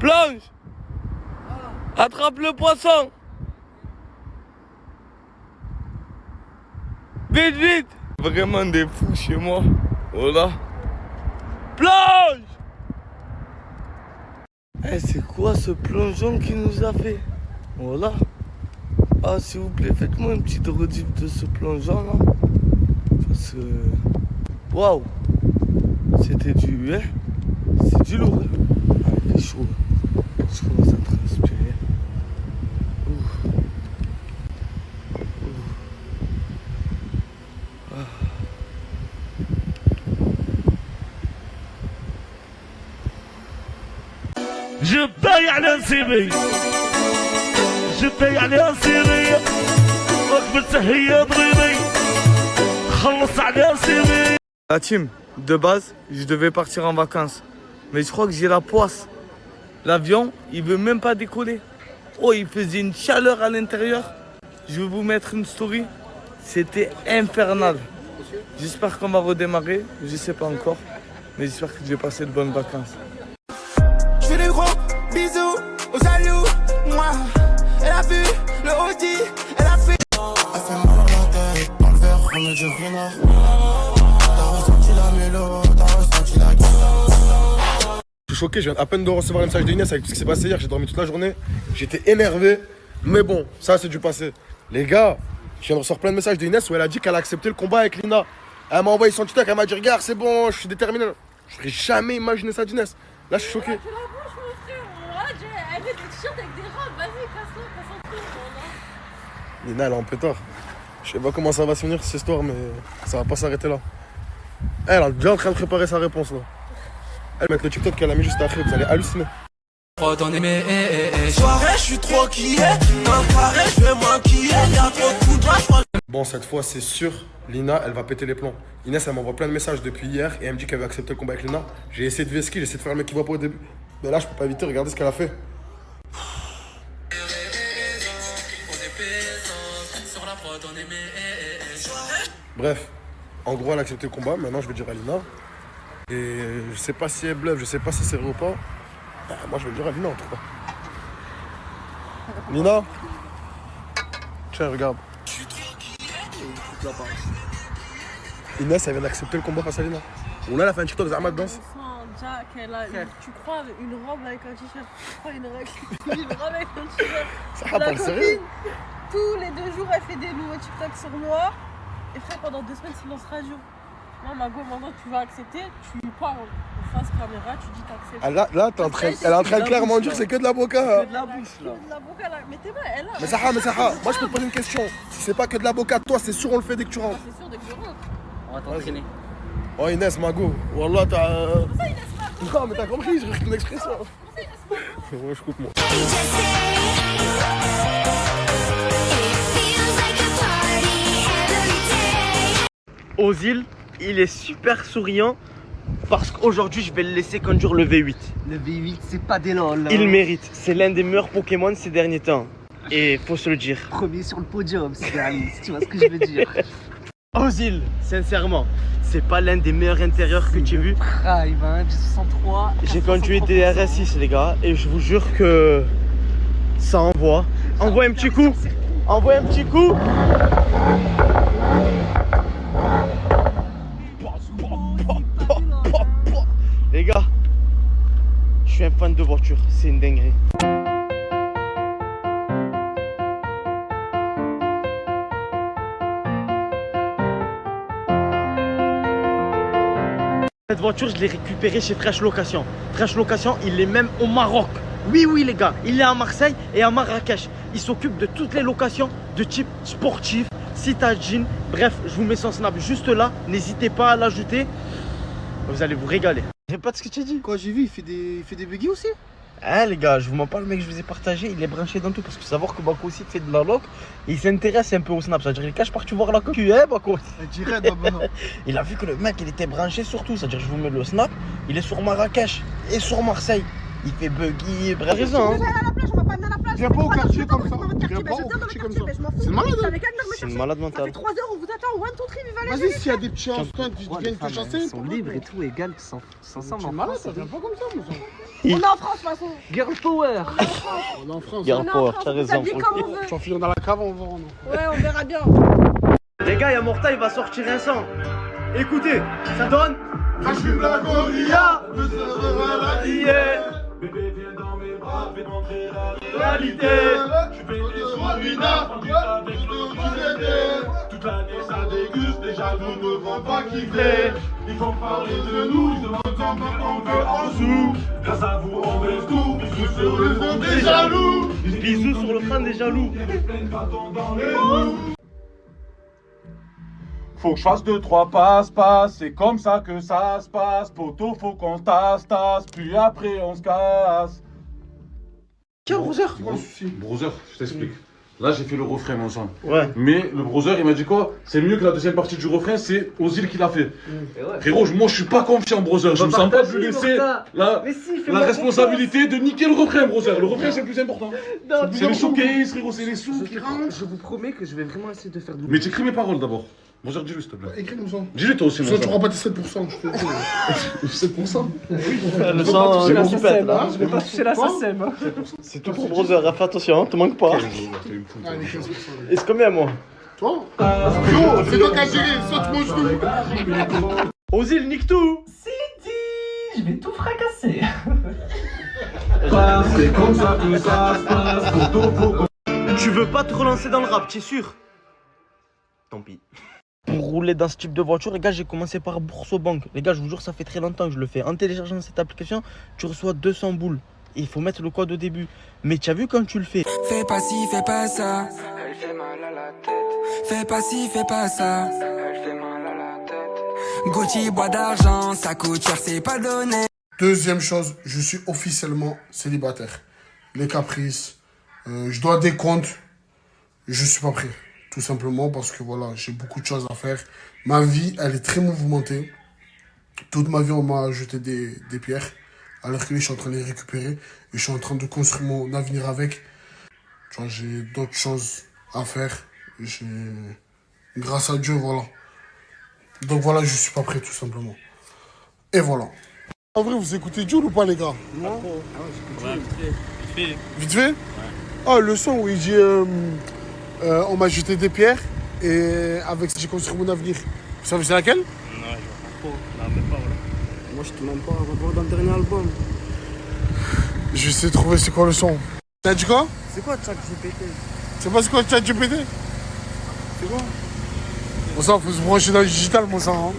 Plonge. Attrape le poisson. Vite, vite. Vraiment des fous chez moi. Voilà. Plonge. Eh, c'est quoi ce plongeon qu'il nous a fait? Voilà. Ah, s'il vous plaît, faites-moi une petite rediff de ce plongeon là. Parce que... Waouh. C'était du... Hein? C'est du lourd. Ah, il fait chaud. Je commence à transpirer. Ouf. Ouf. Ah. Je paye على نصيبي je paye على نصيبي وقبلت هي ضريبي خلص على نصيبي. La team, de base, je devais partir en vacances. Mais je crois que j'ai la poisse. L'avion, il veut même pas décoller. Oh, il faisait une chaleur à l'intérieur. Je vais vous mettre une story. C'était infernal. J'espère qu'on va redémarrer. Je sais pas encore. Mais j'espère que je vais passer de bonnes vacances. Je fais des gros bisous aux jaloux. Moi, elle a vu le Audi. Elle a fait. Elle fait mal à la tête. Dans le verre, on est du renard. T'as ressenti la mélo. T'as ressenti la guitare. Je suis choqué, je viens à peine de recevoir le message d'Inès avec tout ce qui s'est passé hier. J'ai dormi toute la journée. J'étais énervé. Mais bon, ça c'est du passé. Les gars, je viens de recevoir plein de messages d'Inès où elle a dit qu'elle a accepté le combat avec Lina. Elle m'a envoyé son TikTok, elle m'a dit regarde, c'est bon, je suis déterminé. Je n'aurais jamais imaginé ça d'Inès. Là, je suis choqué. Tu la bouche, mon frère. Voilà, elle met des t-shirts avec des robes. Vas-y, casse-toi, casse-toi. Lina, elle est en pétard. Je sais pas comment ça va se finir cette histoire, mais ça va pas s'arrêter là. Elle est déjà en train de préparer sa réponse là. Elle met le TikTok qu'elle a mis juste après, vous allez halluciner. Soirée, je suis trop qui est. Dans pareil, je vais m'enquiller. Y'a trop de coups de droit. Bon, cette fois, c'est sûr, Lina, elle va péter les plombs. Inès, elle m'envoie plein de messages depuis hier et elle me dit qu'elle veut accepter le combat avec Lina. J'ai essayé de vesquiller, j'ai essayé de faire le mec qui va pas au début. Mais là, je peux pas éviter, regardez ce qu'elle a fait. Bref, en gros, elle a accepté le combat. Maintenant, je vais dire à Lina. Et je sais pas si elle bluffe, je sais pas si c'est vrai ou pas. Moi, je vais le dire à Lina en tout cas. Lina, tiens, regarde. Inès, elle vient d'accepter le combat face à Lina. On a la fin de TikTok, Zahma danse. Jack, elle a tu crois une robe avec un t-shirt. Tu crois une robe avec un t-shirt. Ça va pas le sérieux. Tous les 2 jours, elle fait des nouveaux TikTok sur moi. Et frère, pendant 2 semaines, silence radio. Non, ma go, maintenant tu vas accepter, tu parles en face caméra, tu dis t'acceptes. Là, elle est en train de clairement dire que c'est que de l'avocat. Que de la bouche là. Que de l'avocat là. Mais t'es vrai, elle a. Mais Saha, moi je peux te poser une question. Si c'est pas que de l'avocat, toi c'est sûr on le fait dès que tu rentres. C'est sûr, dès que je rentre. On va t'entraîner. Oh Inès, Mago, Wallah t'as. Comment ça, Inès Mago? Non mais t'as compris, je récupère une expression. Comment ça, Inès Mago? Ouais, je coupe moi. Ozil, il est super souriant parce qu'aujourd'hui je vais le laisser conduire le V8. Le V8, c'est pas des lol. Il mérite, c'est l'un des meilleurs Pokémon ces derniers temps. Et faut se le dire. Premier sur le podium, c'est réaliste, tu vois ce que je veux dire. Ozil, sincèrement, c'est pas l'un des meilleurs intérieurs que tu aies vu. Prime, hein, du 63. J'ai conduit des RS6 les gars et je vous jure que ça envoie. Envoie un petit coup. Envoie un petit coup. Les gars, je suis un fan de voiture, c'est une dinguerie. Cette voiture, je l'ai récupérée chez Fresh Location. Fresh Location, il est même au Maroc. Oui, oui, les gars, il est à Marseille et à Marrakech. Il s'occupe de toutes les locations de type sportif, citadine. Bref, je vous mets son snap juste là. N'hésitez pas à l'ajouter. Vous allez vous régaler. Répète ce que tu as dit. Quoi, j'ai vu, il fait des buggy aussi. Hein les gars, je vous mens pas, le mec que je vous ai partagé, il est branché dans tout. Parce que savoir que Bako aussi fait de la loc, il s'intéresse un peu au snap. C'est-à-dire il cache parti voir la cocu, hein Bako. Direct d'abord. Il a vu que le mec il était branché sur tout. C'est-à-dire je vous mets le snap, il est sur Marrakech et sur Marseille. Il fait buggy, bref. Raison, hein. Viens pas au quartier comme ça. Viens pas au quartier comme ça. C'est une malade. C'est une malade Ça fait mentale. 3 heures, on vous attend. 1, 2, 3, vive la Vas-y, s'il y a des petits instants, tu viens te chasser. Ils sont libres et tout, égal, tous ensemble. C'est malade, ça vient pas comme ça, monsieur. On est en France, de toute façon. Girl power. On est en France. Girl On est en power, France, t'as on raison. s'habille comme on veut. Tu vas finir dans la cave, on va voir, non? Ouais, on verra bien. Les gars, il y a Morta, il va sortir un son. Écoutez, ça donne. Hachim la gorilla, me sera Bébé, viens dans mes bras, fais montrer la réalité. Je fais des soirées, avec le toute l'année ça déguste, les jaloux ne vont pas kiffer. Ils vont parler de nous, ils demandent comment on veut en sous. Grâce à vous, on baisse tout, bisous sur le front des jaloux. Bisous sur le crâne des jaloux. Dans les roues. Faut que je fasse 2-3 passe-passe, c'est comme ça que ça se passe. Poto, faut qu'on tasse, puis après on se casse. Tiens, brother. Brother, je t'explique. Là, j'ai fait le refrain, mon sang. Ouais. Mais le brother, il m'a dit quoi? C'est mieux que la deuxième partie du refrain, c'est Ozil qui l'a fait. Frérot, moi, je suis pas confiant, brother. Je me sens pas de lui laisser la responsabilité de niquer le refrain, brother. Le refrain, c'est le plus important. C'est les showcases, frérot, c'est les sous qui rentrent. Je vous promets que je vais vraiment essayer de faire de Mais t'écris mes paroles d'abord. Brother, dis-le, s'il te plaît. Écris-nous ça. Dis-le toi aussi, mon Sinon, tu sang. n'auras pas tes 7%, je te dis. 7%? Le sang, le qui pète là. Je vais pas toucher la SACEM. C'est tout pour brother, fais attention, te manque pas. Allez, 15%. Et c'est combien moi? Toi? Yo, c'est toi qui as géré, saute mon genou. Ozil, nique tout. Je vais tout fracasser. C'est comme ça que ça se passe. Poto, faut qu'on Tu veux pas te relancer dans le rap, t'es sûr? Tant pis. Pour rouler dans ce type de voiture, les gars, j'ai commencé par Bourso-Banque. Les gars, je vous jure, ça fait très longtemps que je le fais. En téléchargeant cette application, tu reçois 200 boules. Et il faut mettre le code au début. Mais tu as vu quand tu le fais? Fais pas ci, fais pas ça. Elle fait mal à la tête. Fais pas ci, fais pas ça. Elle fait mal à la tête. Gucci, bois d'argent, ça coûte cher, c'est pas donné. Deuxième chose, je suis officiellement célibataire. Les caprices, je dois des comptes, je suis pas prêt. Tout simplement parce que voilà, j'ai beaucoup de choses à faire. Ma vie, elle est très mouvementée. Toute ma vie, on m'a jeté des pierres. Alors que je suis en train de les récupérer. Et je suis en train de construire mon avenir avec. Tu vois, j'ai d'autres choses à faire. Grâce à Dieu, voilà. Donc voilà, je suis pas prêt tout simplement. Et voilà. En vrai, vous écoutez Jules ou pas, les gars? Non. Vite fait? Ah, le son où il dit on m'a jeté des pierres et avec ça j'ai construit mon avenir. Vous savez c'est laquelle? Non, je vois pas trop. Non, même pas, voilà. Moi, je te demande pas, on va voir dans le dernier album. Je sais trouver c'est quoi le son. T'as dit quoi? C'est quoi ChatGPT? Tu sais pas c'est quoi ChatGPT? C'est quoi? Bon sang, faut se brancher dans le digital, mon sang. Hein.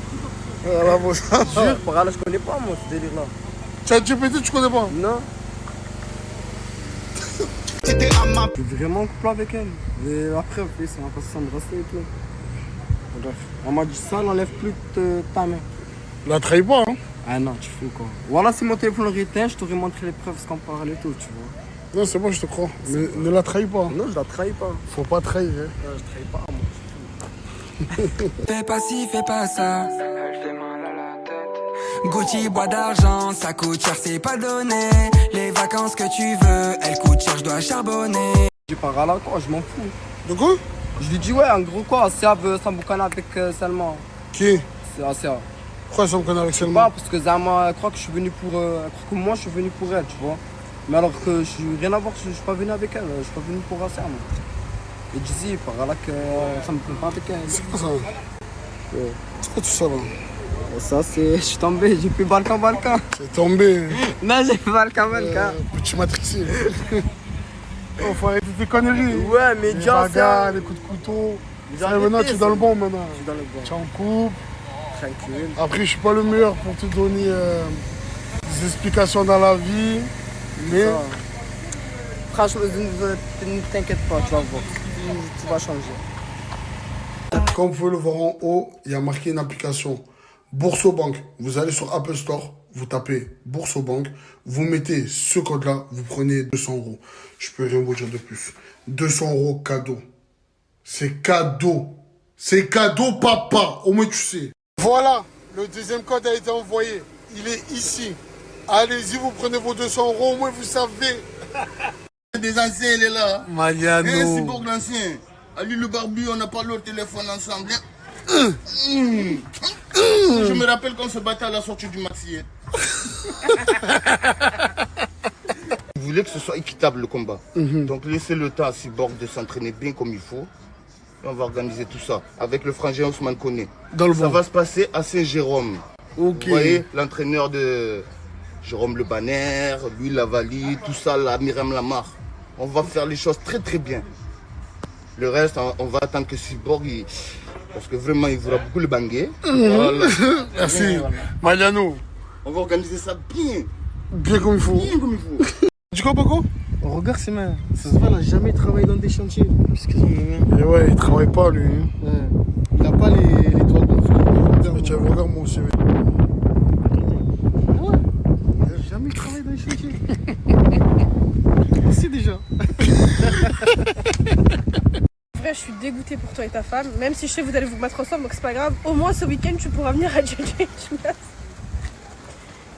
Voilà, mon sang. Jure, par là, je connais pas, moi, ce délire-là. ChatGPT, tu connais pas? Non. Je suis vraiment en couple avec elle. Et après, ok, ça va passer sans me rester et tout. Bref, on m'a dit ça, n'enlève plus ta main. La trahis pas, hein? Ah non, tu fous quoi. Voilà, si mon téléphone aurait éteint, je t'aurais montré les preuves, ce qu'on parlait et tout, tu vois. Non, c'est bon, je te crois. Mais ne la trahis pas. Non, je la trahis pas. Faut pas trahir, hein. Non, je trahis pas, moi. Fais pas ci, fais pas ça. Elle fait mal à la tête. Gucci, bois d'argent, ça coûte cher, c'est pas donné. Les vacances que tu veux, elles coûtent cher, je dois charbonner. Je pars à la quoi, je m'en fous. De quoi? Je lui dis ouais, en gros quoi, Asia veut s'emboucaner avec Salma. Qui? C'est Asia. Pourquoi ça me connaît avec Pas Selma? parce que Zama elle croit que je suis venu pour. Elle croit que moi je suis venu pour elle, tu vois. Mais alors que je suis rien à voir, je suis pas venu avec elle, je suis pas venu pour Asia moi. Et Jizzy, par là que ça me plaît pas avec elle. C'est quoi ça? Ouais. C'est quoi tout ça là? Et ça c'est. Je suis tombé, j'ai plus Balkan. C'est tombé. Non, j'ai plus Balkan. Petit matrixé. Oh, faut arrêter tes conneries. Ouais, mais Les déjà bagarres, les coups de couteau. J'ai Ça, maintenant, arrêté, tu es dans le bon maintenant. Je suis dans le bon. Tu es en couple. Tranquille. Après, je suis pas le meilleur pour te donner des explications dans la vie. Mais Ça. Franchement, ne t'inquiète pas, tu vas voir. Tu vas changer. comme vous pouvez le voir en haut, il y a marqué une application Bourso-Banque. Vous allez sur Apple Store, vous tapez Bourso-Banque, vous mettez ce code-là, vous prenez 200 €. Je peux rien vous dire de plus. 200 € cadeau. C'est cadeau. C'est cadeau, papa. Au moins, tu sais. Voilà, le deuxième code a été envoyé. Il est ici. Allez-y, vous prenez vos 200 €. Au moins, vous savez. Des anciens, il est là. Mariano. C'est pour l'ancien. Ali le barbu, on a parlé au téléphone ensemble. Je me rappelle qu'on se battait à la sortie du maxi. voulais que ce soit équitable le combat. Mhm. Donc laissez le temps à Cyborg de s'entraîner bien comme il faut. Et on va organiser tout ça avec le frangin Ousmane Koné. Dans le Ça vent. va se passer à Saint-Jérôme. Ok. Vous voyez, l'entraîneur de Jérôme Le Banner, lui Lavali, tout ça, là, Myriam Lamar. On va faire les choses très très bien. Le reste, on va attendre que Cyborg, parce que vraiment, il voudra beaucoup le banguer. Voilà. Merci. Voilà. Mariano, On va organiser ça bien. bien comme il faut. Bien comme il faut. Tu crois, Paco? Regarde ses mains. Ça se voit, il n'a jamais travaillé dans des chantiers. Et ouais, il travaille pas, lui. Ouais. Il n'a pas les doigts de Tiens, regarde mon CV. Il n'a jamais travaillé dans les chantiers. C'est déjà. En vrai, je suis dégoûtée pour toi et ta femme. Même si je sais que vous allez vous mettre ensemble, donc c'est pas grave. Au moins ce week-end, tu pourras venir à JJ Gymnase.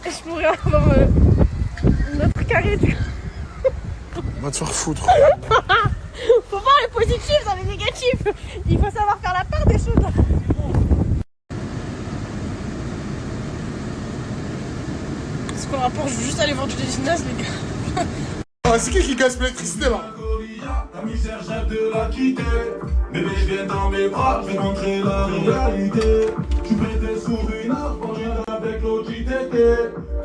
Et je pourrais avoir notre carré. Va te faire foutre. Faut voir les positifs dans les négatifs. Il faut savoir faire la part des choses. C'est quoi le rapport? Je veux juste aller voir du gymnase, les gars. Ah, c'est qui gaspille l'électricité là? La misère, j'aime de la quitter. Bébé, je viens dans mes bras, je vais montrer la réalité. Je suis pété sous une arbre, quand je viens avec l'autre JTT.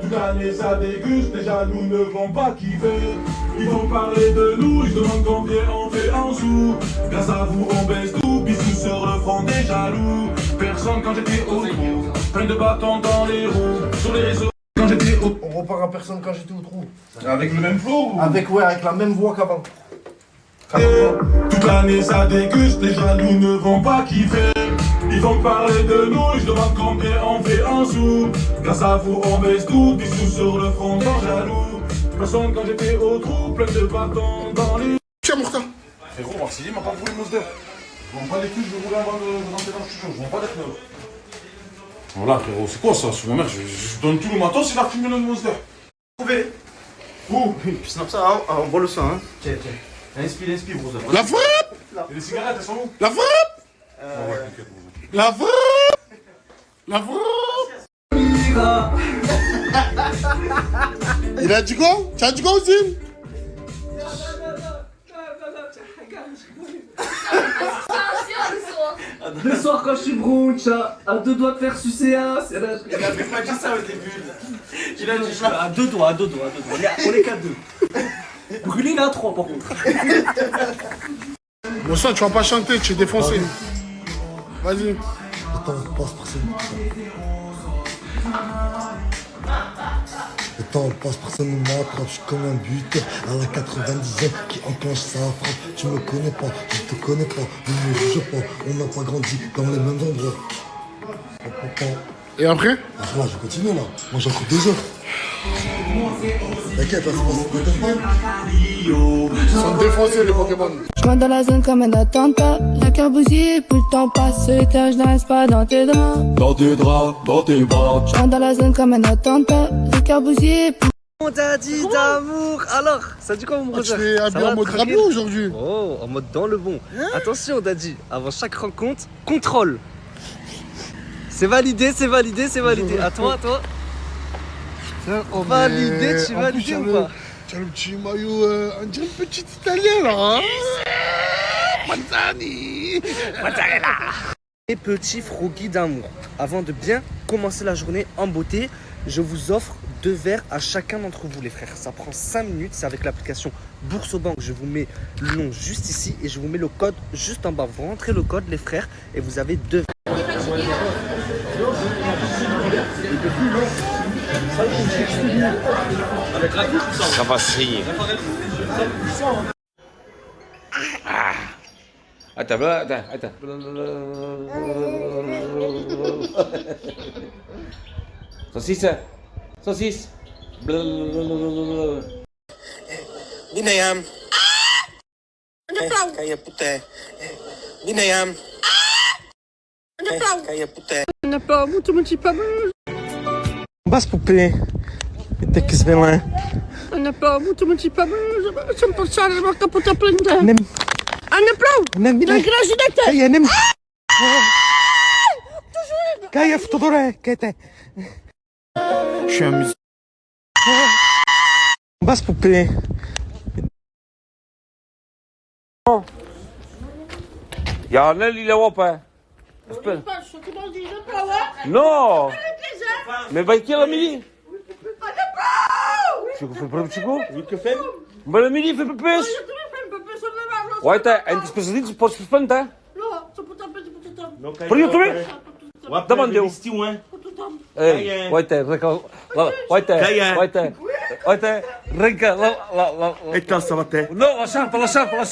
Toute l'année, ça déguste, les jaloux ne vont pas kiffer. Ils vont parler de nous, ils se demandent combien on fait en sous. Grâce à vous, on baisse tout, bisous sur le front des jaloux. Personne quand j'étais au trou, plein de bâtons dans les roues. Sur les réseaux, quand j'étais au. On repart à personne quand j'étais au trou. Avec le même flow ou... Avec la même voix qu'avant. Toute l'année ça déguste, les jaloux ne vont pas kiffer. Ils vont parler de nous, ils se demandent combien on fait en sous. Grâce à vous on baisse tout, bisous sur le front des jaloux. Personne quand j'étais au trou, plein de bâtons dans les... Tiens, Mourta. Frérot, Marseillais m'a pas voulu Mosder. Je vends pas les culs, je vais rouler avant de rentrer dans le studio, je vends pas des pneus. Voilà frérot, c'est quoi ça? Sur ma mère, je donne tout le matos, il a fumé le Mosder. Trouvé. Où? Puis snap ça, hein, on voit le sang. Hein. Tiens. Inspire, brother. La frappe! Et les cigarettes, elles sont où? La frappe! La frappe! La frappe! Il a dit quoi? Tu as dit quoi aussi? Le soir quand je suis brunch, à 2 doigts de faire sucer un. Il avait pas dit ça au début. Il a dit à deux doigts. On est qu'à 2. Brûlé, il est à 3 par contre. Bon, ça, tu vas pas chanter, tu es défoncé. Vas-y. Attends, passe personne. Le temps passe, personne ne m'attrape, je suis comme un buteur à la 90e qui enclenche sa frappe. Tu me connais pas, je te connais pas, ne me juge pas, on n'a pas grandi dans les mêmes endroits. Et après? Alors là, je continue là, moi j'ai encore 2 heures. T'inquiète, là, c'est pas Ils sont défoncés les Pokémon. Je rentre dans la zone comme un attentat. Le cœur bousillé, plus le temps passe. Solitaire, je n'arrive pas dans tes draps. Dans tes draps, dans tes bras. Je rentre dans la zone comme un attentat. Le cœur bousillé, plus... On t'a dit d'amour. Alors, ça dit quoi mon Tu brother? es habillé en mode tranquille? rabio aujourd'hui? Oh, en mode dans le bon. Attention, Daddy, avant chaque rencontre, contrôle. C'est validé. À toi. Oh, Validé, tu en valides plus, ou pas? Tu as le petit maillot, on dirait un petit italien là, hein? Manzani! Et petit froggy d'amour. Avant de bien commencer la journée en beauté, je vous offre 2 verres à chacun d'entre vous les frères. Ça prend 5 minutes, c'est avec l'application Boursobank. Je vous mets le nom juste ici et je vous mets le code juste en bas. Vous rentrez le code les frères et vous avez 2 verres. Ça va saigner. Attends. Saucisse. Binayam. Kaya putih. Binayam. Kaya putih. Basse poupée. T'es que c'est loin. Ana plau, muito pabel. Jsem potřeba zbavka po teplinte. Nem. Ana plau. Nem. Nagraží dete. Kaya nem. Kaya v Todore. Kete. Je suis un musicien. Basse poupée. يا نيل وابا Non. Mais vai que la midi. Chico foi para Chico? Oui, que fait? Mas la midi foi para peixe. Ouais, t'as un dispositif pour se faire, hein? Por eu também? Da mandeu. Vai ter, arranca lá. Então, ça va ter. Non, la charpe, pour moi, pas la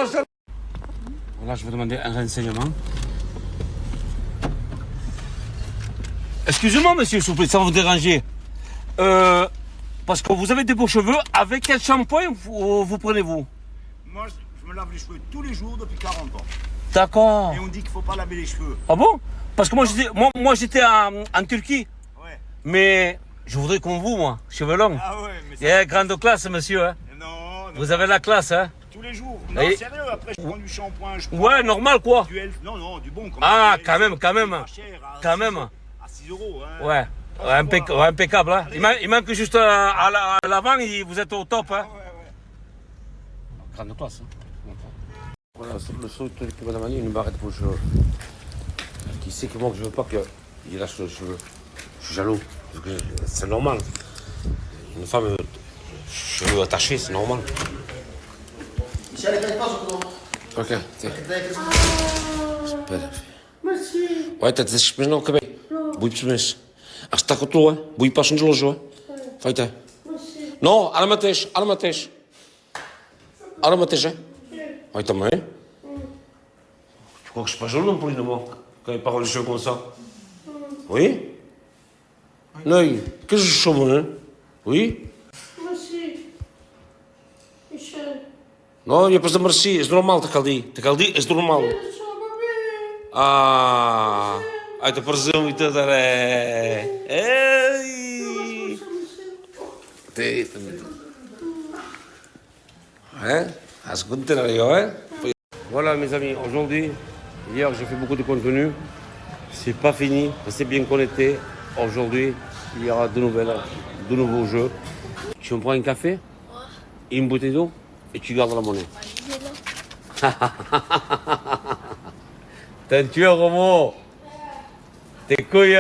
charpe. Là, je vais demander un renseignement. Excusez-moi, monsieur, s'il vous plaît, ça va vous déranger. Parce que vous avez des beaux cheveux, avec quel shampoing vous prenez-vous? Moi, je me lave les cheveux tous les jours depuis 40 ans. D'accord. Et on dit qu'il ne faut pas laver les cheveux. Ah bon? Parce que moi j'étais en Turquie. Ouais. Mais je voudrais comme vous, moi, cheveux longs. Ah ouais, mais ça... Il y a grande classe, monsieur. Hein. Non, vous avez la classe, hein? Tous les jours. Non, sérieux, après je prends du shampoing. Je prends ouais, normal, quoi. Du elf. Non, du bon. Ah, quand même. Quand même. À 6 euros. Hein. Ouais. Impeccable. Hein. Il manque juste à l'avant, vous êtes au top. Hein. Ouais. Grande classe. Hein. Voilà, le seul truc qui m'a demandé une barrette pour cheveux. Qui sait que moi, je veux pas qu'il lâche le cheveu. Je suis jaloux. C'est normal. Une femme, cheveux attachés, c'est normal. Ok, tiens. Ouais, t'as des cheveux non, cabelo. Bui pessoas. As está com a tua, bui passam de loja. Feita. Não, armates. Armates, hein? Ouais, também. Tu crois que je suis pas jaloux non plus, moi, quand il parle de cheveux comme ça? Oui? Non, que je suis chaud, hein? Oui? Merci. Michel. Non, il n'y a pas de merci, c'est normal, t'as qu'à dire. C'est normal. Ah, te presumo e tudo, é. Ei! Hein? À ce côté là, hein? Voilà, mes amis, aujourd'hui, hier, j'ai fait beaucoup de contenu. C'est pas fini, restez bien connectés. Aujourd'hui, il y aura de nouveaux jeux. Tu me prends un café, une bouteille d'eau et tu gardes la monnaie. T'es un tueur, Romo. T'es couilles.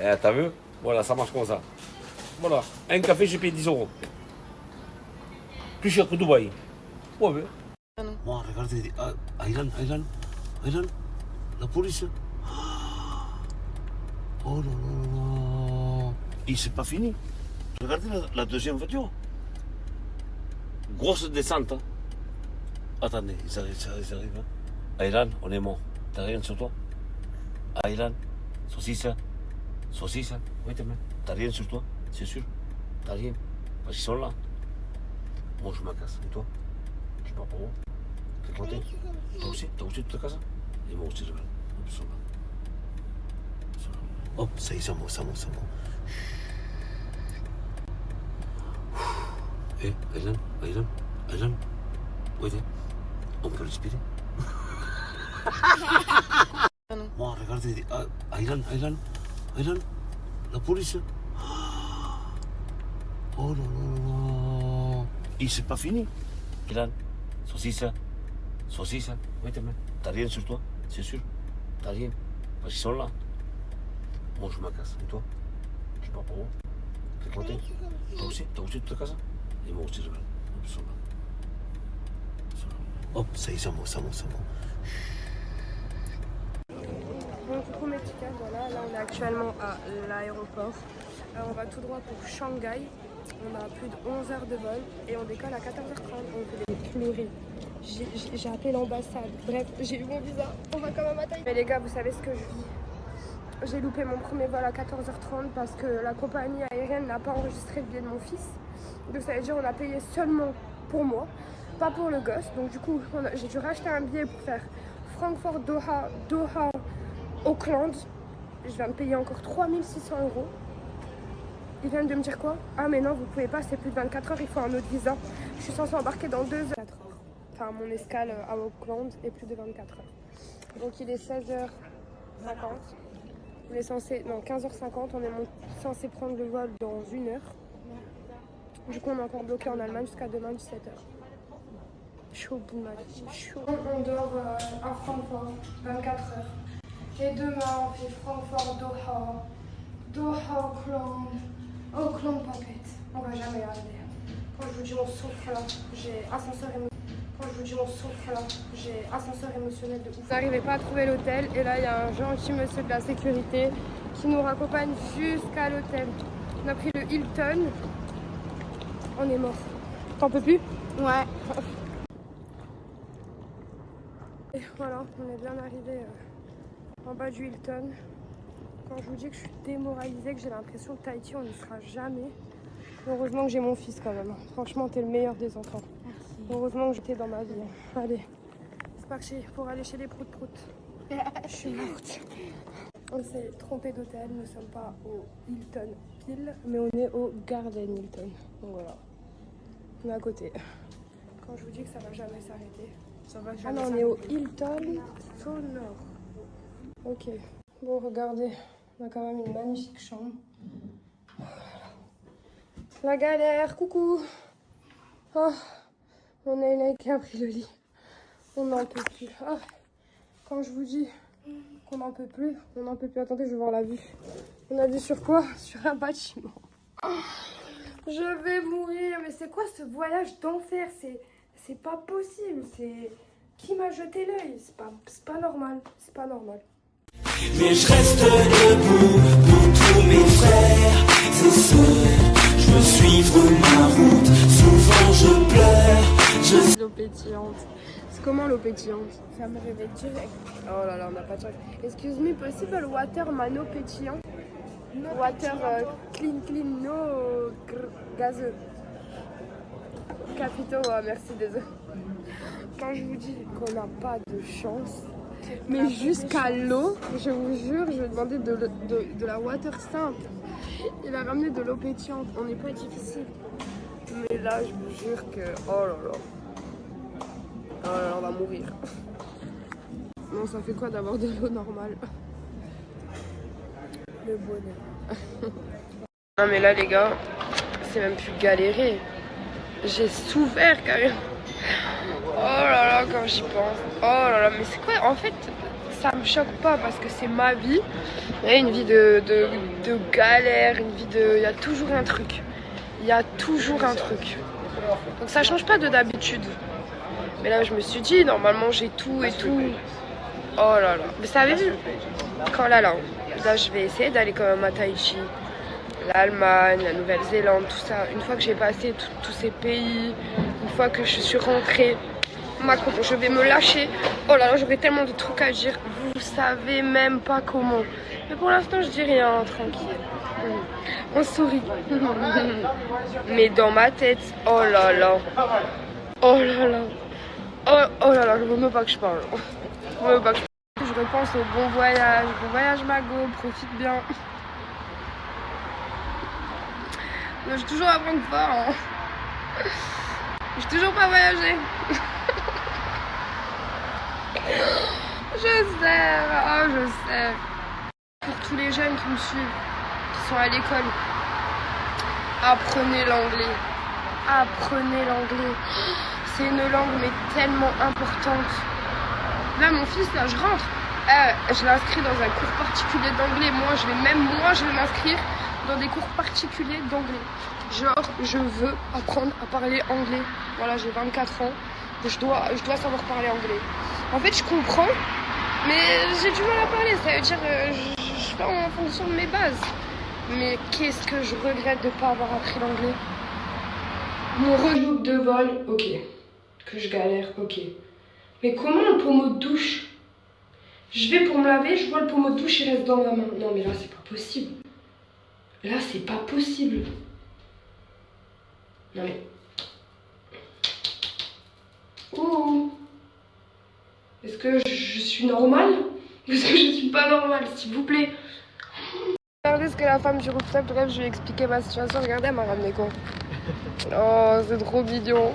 Eh, t'as vu? Voilà, ça marche comme ça. Voilà, un café, j'ai payé 10 euros. Plus cher que Dubaï. Ouais, moi, regardez, Aylan, la police. Oh là là là. Et c'est pas fini. Regardez la deuxième voiture. Grosse descente. Hein. Attendez, ils arrivent. Hein. Aylan, on est mort. T'as rien sur toi? Aylan, saucisse. Oui, t'as rien sur toi? C'est sûr? T'as rien? Parce qu'ils sont là. Moi, je me casse. Et toi? Je sais pas pour où. T'es content? Toi aussi? Toi aussi, tu te casses? Et moi aussi, je vais. Ils sont là. Hop, ça y est, c'est bon. Eh, Aylan. Oui, on peut respirer. Moi, regardez, Aylan, la police. Oh là là là. Et c'est pas fini. Aylan, saucisse. Oui, t'as rien sur toi? C'est sûr? T'as rien? Parce qu'ils sont là. Moi, je me casse. Et toi? Je sais pas pour où. T'es content? Toi aussi, tu te casses? Et moi aussi, je vais. Ils sont là. Hop, ça y est, c'est bon. Bon, coucou mes petits gars, voilà, là on est actuellement à l'aéroport. On va tout droit pour Shanghai. On a plus de 11 heures de vol et on décolle à 14h30. On voulait pleurer. J'ai appelé l'ambassade. Bref, j'ai eu mon visa. On va quand même à Taïwan. Mais les gars, vous savez ce que je vis. J'ai loupé mon premier vol à 14h30 parce que la compagnie aérienne n'a pas enregistré le billet de mon fils. Donc ça veut dire qu'on a payé seulement pour moi, pas pour le gosse. Donc du coup, j'ai dû racheter un billet pour faire Francfort, Doha, Auckland. Je viens de payer encore 3600 €. Ils viennent de me dire quoi? Ah mais non, vous pouvez pas, c'est plus de 24 heures, il faut un autre visa. Je suis censée embarquer dans 2 heures. Enfin, mon escale à Auckland est plus de 24 heures. Donc il est 16h50. On est censé, non, 15h50, on est censé prendre le vol dans 1 heure. Du coup, on est encore bloqué en Allemagne jusqu'à demain 17h. Je suis au bout de ma vie, On dort à Francfort, 24 heures. Et demain, on fait Francfort, Doha, Doha, Auckland, Papette. On va jamais y arriver. Quand je vous dis on souffre là, j'ai ascenseur émotionnel de ouf. Vous n'arrivez pas à trouver l'hôtel et là il y a un gentil monsieur de la sécurité qui nous raccompagne jusqu'à l'hôtel. On a pris le Hilton. On est mort. T'en peux plus? Ouais. Et voilà, on est bien arrivé en bas du Hilton. Quand je vous dis que je suis démoralisée, que j'ai l'impression que Tahiti on n'y sera jamais. Heureusement que j'ai mon fils quand même. Franchement, t'es le meilleur des enfants. Merci. Heureusement que j'étais dans ma vie. Allez, c'est parti pour aller chez les prout-prout. Je suis morte. On s'est trompé d'hôtel. Nous ne sommes pas au Hilton pile, mais on est au Garden Hilton. Donc voilà, on est à côté. Quand je vous dis que ça va jamais s'arrêter. Ça va jamais s'arrêter. On est au Hilton Sonore. Ok. Bon, regardez, on a quand même une magnifique chambre. La galère, coucou. Oh, mon Aïna qui a pris le lit. On n'en peut plus. Oh, quand je vous dis qu'on n'en peut plus, on n'en peut plus. Attendez, je vais voir la vue. On a vu sur quoi? Sur un bâtiment. Oh, je vais mourir. Mais c'est quoi ce voyage d'enfer? C'est pas possible. C'est qui m'a jeté l'œil? C'est pas normal. C'est pas normal. Mais je reste debout pour tous mes frères et sœurs. Je veux suivre ma route, souvent je pleure. L'eau pétillante. C'est comment l'eau pétillante? Ça me réveille direct. Oh là là, on n'a pas de chance. Excuse me, possible water mano pétillant? Water clean, no gazeux. Capito, oh, merci, désolé. Quand je vous dis qu'on n'a pas de chance, mais jusqu'à l'eau, je vous jure, je vais demander de la water simple. Il a ramené de l'eau pétillante, on n'est pas difficile. Mais là, je vous jure que... Oh là là. Oh là là, on va mourir. Non, ça fait quoi d'avoir de l'eau normale? Le bonheur. Non mais là les gars, c'est même plus galérer. J'ai souffert carrément. Oh là là, quand j'y pense. Oh là là, mais c'est quoi? En fait, ça me choque pas parce que c'est ma vie. Il y a une vie de galère, une vie de... Il y a toujours un truc. Il y a toujours un truc. Donc ça change pas de d'habitude. Mais là, je me suis dit, normalement, j'ai tout et tout. Oh là là. Vous savez, quand là, je vais essayer d'aller quand même à Tahiti. L'Allemagne, la Nouvelle-Zélande, tout ça. Une fois que j'ai passé tous ces pays, une fois que je suis rentrée, je vais me lâcher. Oh là là, j'aurais tellement de trucs à dire. Vous savez même pas comment. Mais pour l'instant, je dis rien, tranquille. On sourit. Mais dans ma tête, oh là là. Oh là là. Oh là là, je veux même pas que je parle. Je repense au bon voyage Mago, profite bien. Je suis toujours à Francfort. Hein. Je suis toujours pas voyagé. Je sais. Pour tous les jeunes qui me suivent, qui sont à l'école, apprenez l'anglais. C'est une langue mais tellement importante. Là, mon fils, là, je rentre. Je l'ai inscrit dans un cours particulier d'anglais. Moi, je vais m'inscrire dans des cours particuliers d'anglais. Genre, je veux apprendre à parler anglais. Voilà, j'ai 24 ans. Je dois savoir parler anglais. En fait, je comprends, mais j'ai du mal à parler. Ça veut dire, je fais en fonction de mes bases. Mais qu'est-ce que je regrette de ne pas avoir appris l'anglais. Mon relook de vol, ok. Que je galère, ok. Mais comment le pommeau de douche? Je vais pour me laver, je vois le pommeau de douche, il reste dans ma main. Non mais là c'est pas possible. Non mais... Ouh. Est-ce que je suis normale? Est-ce que je suis pas normale, s'il vous plaît? Regardez ce que la femme du rooftop, bref, je lui ai expliqué ma situation. Regardez, elle m'a ramené quoi? Oh, c'est trop mignon.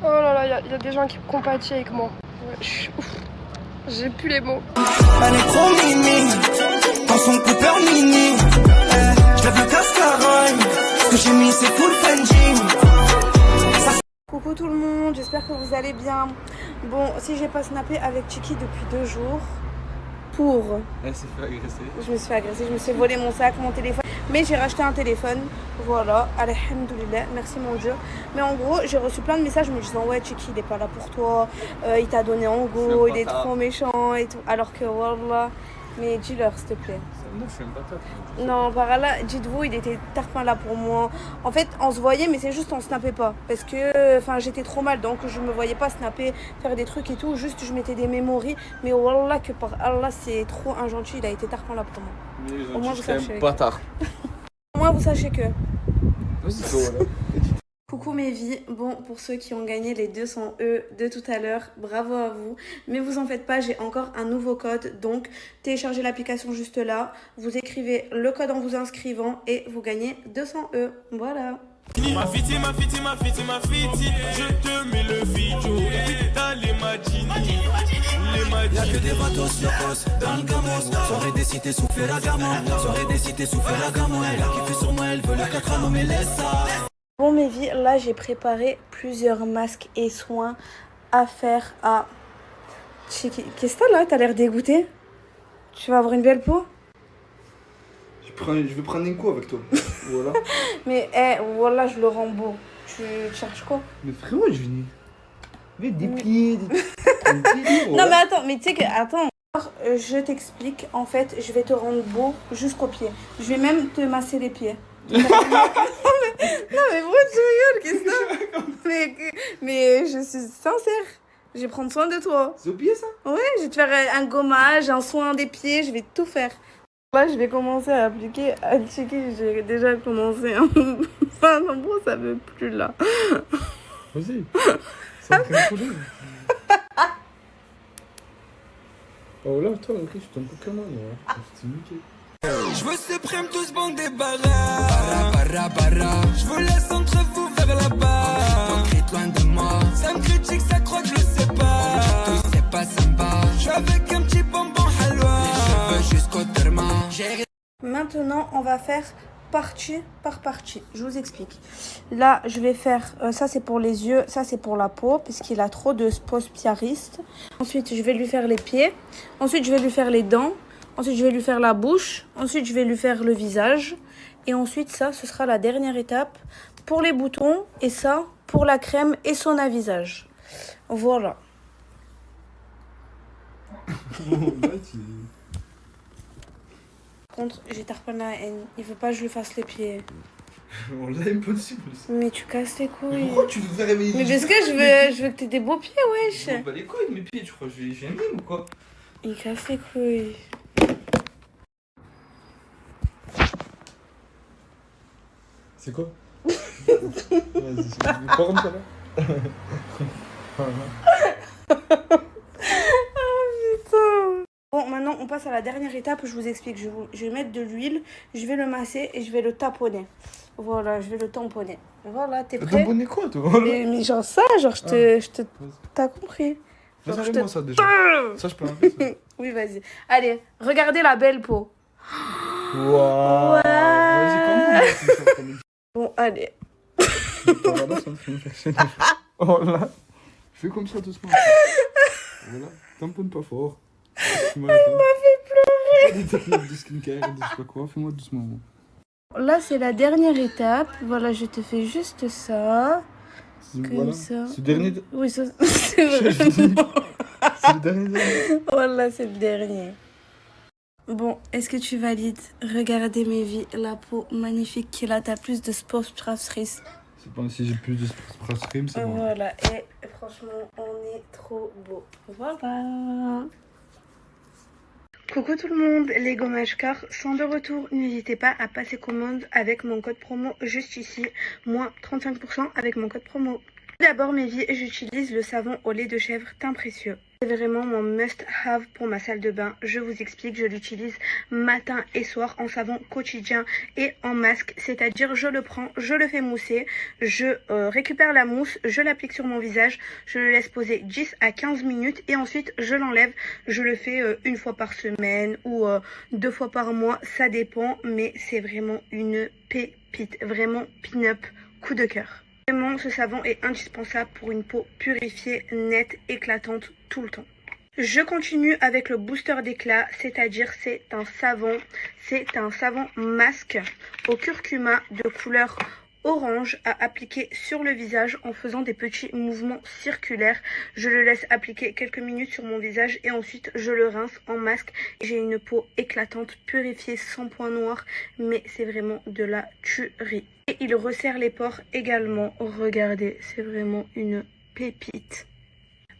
Oh là là, il y a des gens qui compatissent avec moi. Ouais, j'ai plus les mots. Elle est trop mimi, dans son Cooper mini. Je lève le cascarogne, ce que j'ai mis c'est full Fendi. Coucou tout le monde, j'espère que vous allez bien. Bon, si j'ai pas snappé avec Chiki depuis 2 jours, Elle s'est fait agresser. je me suis fait agresser, je me suis volé mon sac, mon téléphone. Mais j'ai racheté un téléphone, voilà, alhamdoulilah, merci mon Dieu. Mais en gros, j'ai reçu plein de messages me disant ouais Chiki il est pas là pour toi, il t'a donné en go, il est trop méchant et tout. Alors que wallah, mais dis-leur s'il te plaît. Non, je suis une patate. Non, par là, dites-vous, il était tarpin là pour moi. En fait, on se voyait, mais c'est juste on snappait pas. Parce que j'étais trop mal, donc je me voyais pas snapper, faire des trucs et tout. Juste, je mettais des mémories. Mais wallah, que par Allah, c'est trop un gentil. Il a été tarpin là pour moi. Mais Au moins, vous sachez. bâtard. Au moins, vous sachez que. Vas-y, toi, voilà. Coucou mes vies, bon pour ceux qui ont gagné les 200 E de tout à l'heure, bravo à vous. Mais vous en faites pas, j'ai encore un nouveau code, donc téléchargez l'application juste là, vous écrivez le code en vous inscrivant et vous gagnez 200 E, voilà. Ma fiti, je te mets le vidéo et t'as les Madini. Y'a que des bateaux sur os dans le gamos. Soirée des cités sous Ferragamo. Soirée des cités sous Ferragamo. Elle a kiffé sur moi, elle veut le 4 ans, mais laisse ça. Bon mes vies, là j'ai préparé plusieurs masques et soins à faire à Chiki. Qu'est-ce que t'as là? T'as l'air dégoûté? Tu vas avoir une belle peau? Je vais prendre un coup avec toi. Voilà. Mais voilà, je le rends beau. Tu cherches quoi? Mais frérot, je viens. Mais des pieds, des Non mais attends, mais tu sais que... Attends. Je t'explique, en fait, je vais te rendre beau jusqu'aux pieds. Je vais même te masser les pieds. Non mais pourquoi tu rigoles? Qu'est-ce que c'est? Mais je suis sincère. Je vais prendre soin de toi. C'est au pied ça? Ouais, je vais te faire un gommage, un soin des pieds, je vais tout faire. Là, je vais commencer à appliquer à Chiki. J'ai déjà commencé. Enfin, en gros, ça veut plus là. Vas-y. Ça me fait couler. Oh là, toi, ok, je t'aime pas comment, ouais. C'est nickel. Je veux ce prime tous bandés barra. Je vous laisse entre vous vers là-bas. Hypocrite loin de moi. Ça me critique, ça croit que je sais pas. Tu sais pas, ça me bat. Je suis avec un petit bonbon halwa. Les cheveux jusqu'au terma. Maintenant, on va faire partie par partie. Je vous explique. Là, je vais faire... ça, c'est pour les yeux. Ça, c'est pour la peau, puisqu'il a trop de pose piariste. Ensuite, je vais lui faire les pieds. Ensuite, je vais lui faire les dents. Ensuite, je vais lui faire la bouche. Ensuite, je vais lui faire le visage. Et ensuite, ça, ce sera la dernière étape pour les boutons. Et ça, pour la crème et son à visage. Voilà. Par contre, j'ai Tarpin la haine. Il veut pas que je lui fasse les pieds. On l'a impossible. Mais tu casses tes couilles. Pourquoi tu veux faire mes Mais parce que je veux que t'aies des beaux pieds, wesh. Bah les couilles de mes pieds, tu crois que j'ai un mime ou quoi? Il casse les couilles. C'est quoi? Vas-y, c'est une porn ça là? Bon, maintenant on passe à la dernière étape. Je vous explique. Je vais mettre de l'huile, je vais le masser et je vais le taponner. Voilà, je vais le tamponner. Voilà, t'es prêt? Tamponner quoi toi? Mais genre ça, genre t'as compris. Vas-y, Genre, moi ça déjà. Ça je peux un peu ça. Oui, vas-y. Allez, regardez la belle peau. Waouh. Ouais. Vas-y, comment? Bon, allez. Oh là. Fais comme ça doucement. Voilà, tamponne pas fort. Il m'a fait pleurer. Des techniques de skincare, de je sais pas quoi, fais-moi doucement. Là, c'est la dernière étape. Voilà, je te fais juste ça. Comme voilà. ça. C'est le dernier. Oui, ça, c'est vrai. C'est le dernier. Voilà, c'est le dernier. Bon, est-ce que tu valides? Regardez mes vies, la peau magnifique qu'il a. T'as plus de sport straftrice. C'est pas si j'ai plus de spray, c'est bon. Voilà, et franchement, on est trop beau. Voilà. Coucou tout le monde, les gommages car sont de retour. N'hésitez pas à passer commande avec mon code promo juste ici, moins 35% avec mon code promo. D'abord mes vies, j'utilise le savon au lait de chèvre teint précieux. C'est vraiment mon must-have pour ma salle de bain. Je vous explique, je l'utilise matin et soir en savon quotidien et en masque. C'est-à-dire, je le prends, je le fais mousser, je récupère la mousse, je l'applique sur mon visage, je le laisse poser 10 à 15 minutes et ensuite je l'enlève. Je le fais une fois par semaine ou 2 fois par mois, ça dépend. Mais c'est vraiment une pépite, vraiment pin-up, coup de cœur. Vraiment, ce savon est indispensable pour une peau purifiée, nette, éclatante tout le temps. Je continue avec le booster d'éclat, c'est-à-dire c'est un savon masque au curcuma de couleur orange à appliquer sur le visage en faisant des petits mouvements circulaires. Je le laisse appliquer quelques minutes sur mon visage et ensuite je le rince en masque. J'ai une peau éclatante, purifiée, sans points noirs, mais c'est vraiment de la tuerie. Et il resserre les pores également. Regardez, c'est vraiment une pépite.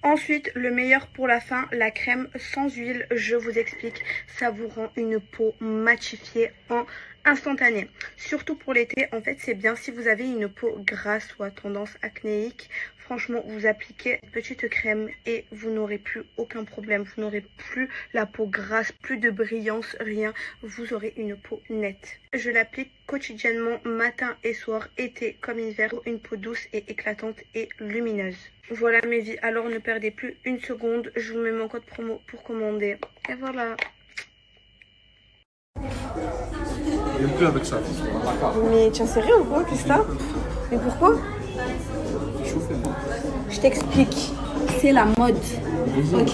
Ensuite, le meilleur pour la fin, la crème sans huile. Je vous explique, ça vous rend une peau matifiée en instantané. Surtout pour l'été, en fait, c'est bien si vous avez une peau grasse ou à tendance acnéique. Franchement, vous appliquez une petite crème et vous n'aurez plus aucun problème. Vous n'aurez plus la peau grasse, plus de brillance, rien. Vous aurez une peau nette. Je l'applique quotidiennement, matin et soir, été comme hiver, pour une peau douce et éclatante et lumineuse. Voilà mes vies, alors ne perdez plus une seconde. Je vous mets mon code promo pour commander. Et voilà. Il plus avec ça. Mais tu es sérieux ou quoi? Qu'est-ce que t'as? Mais pourquoi? Je t'explique. C'est la mode. Ok?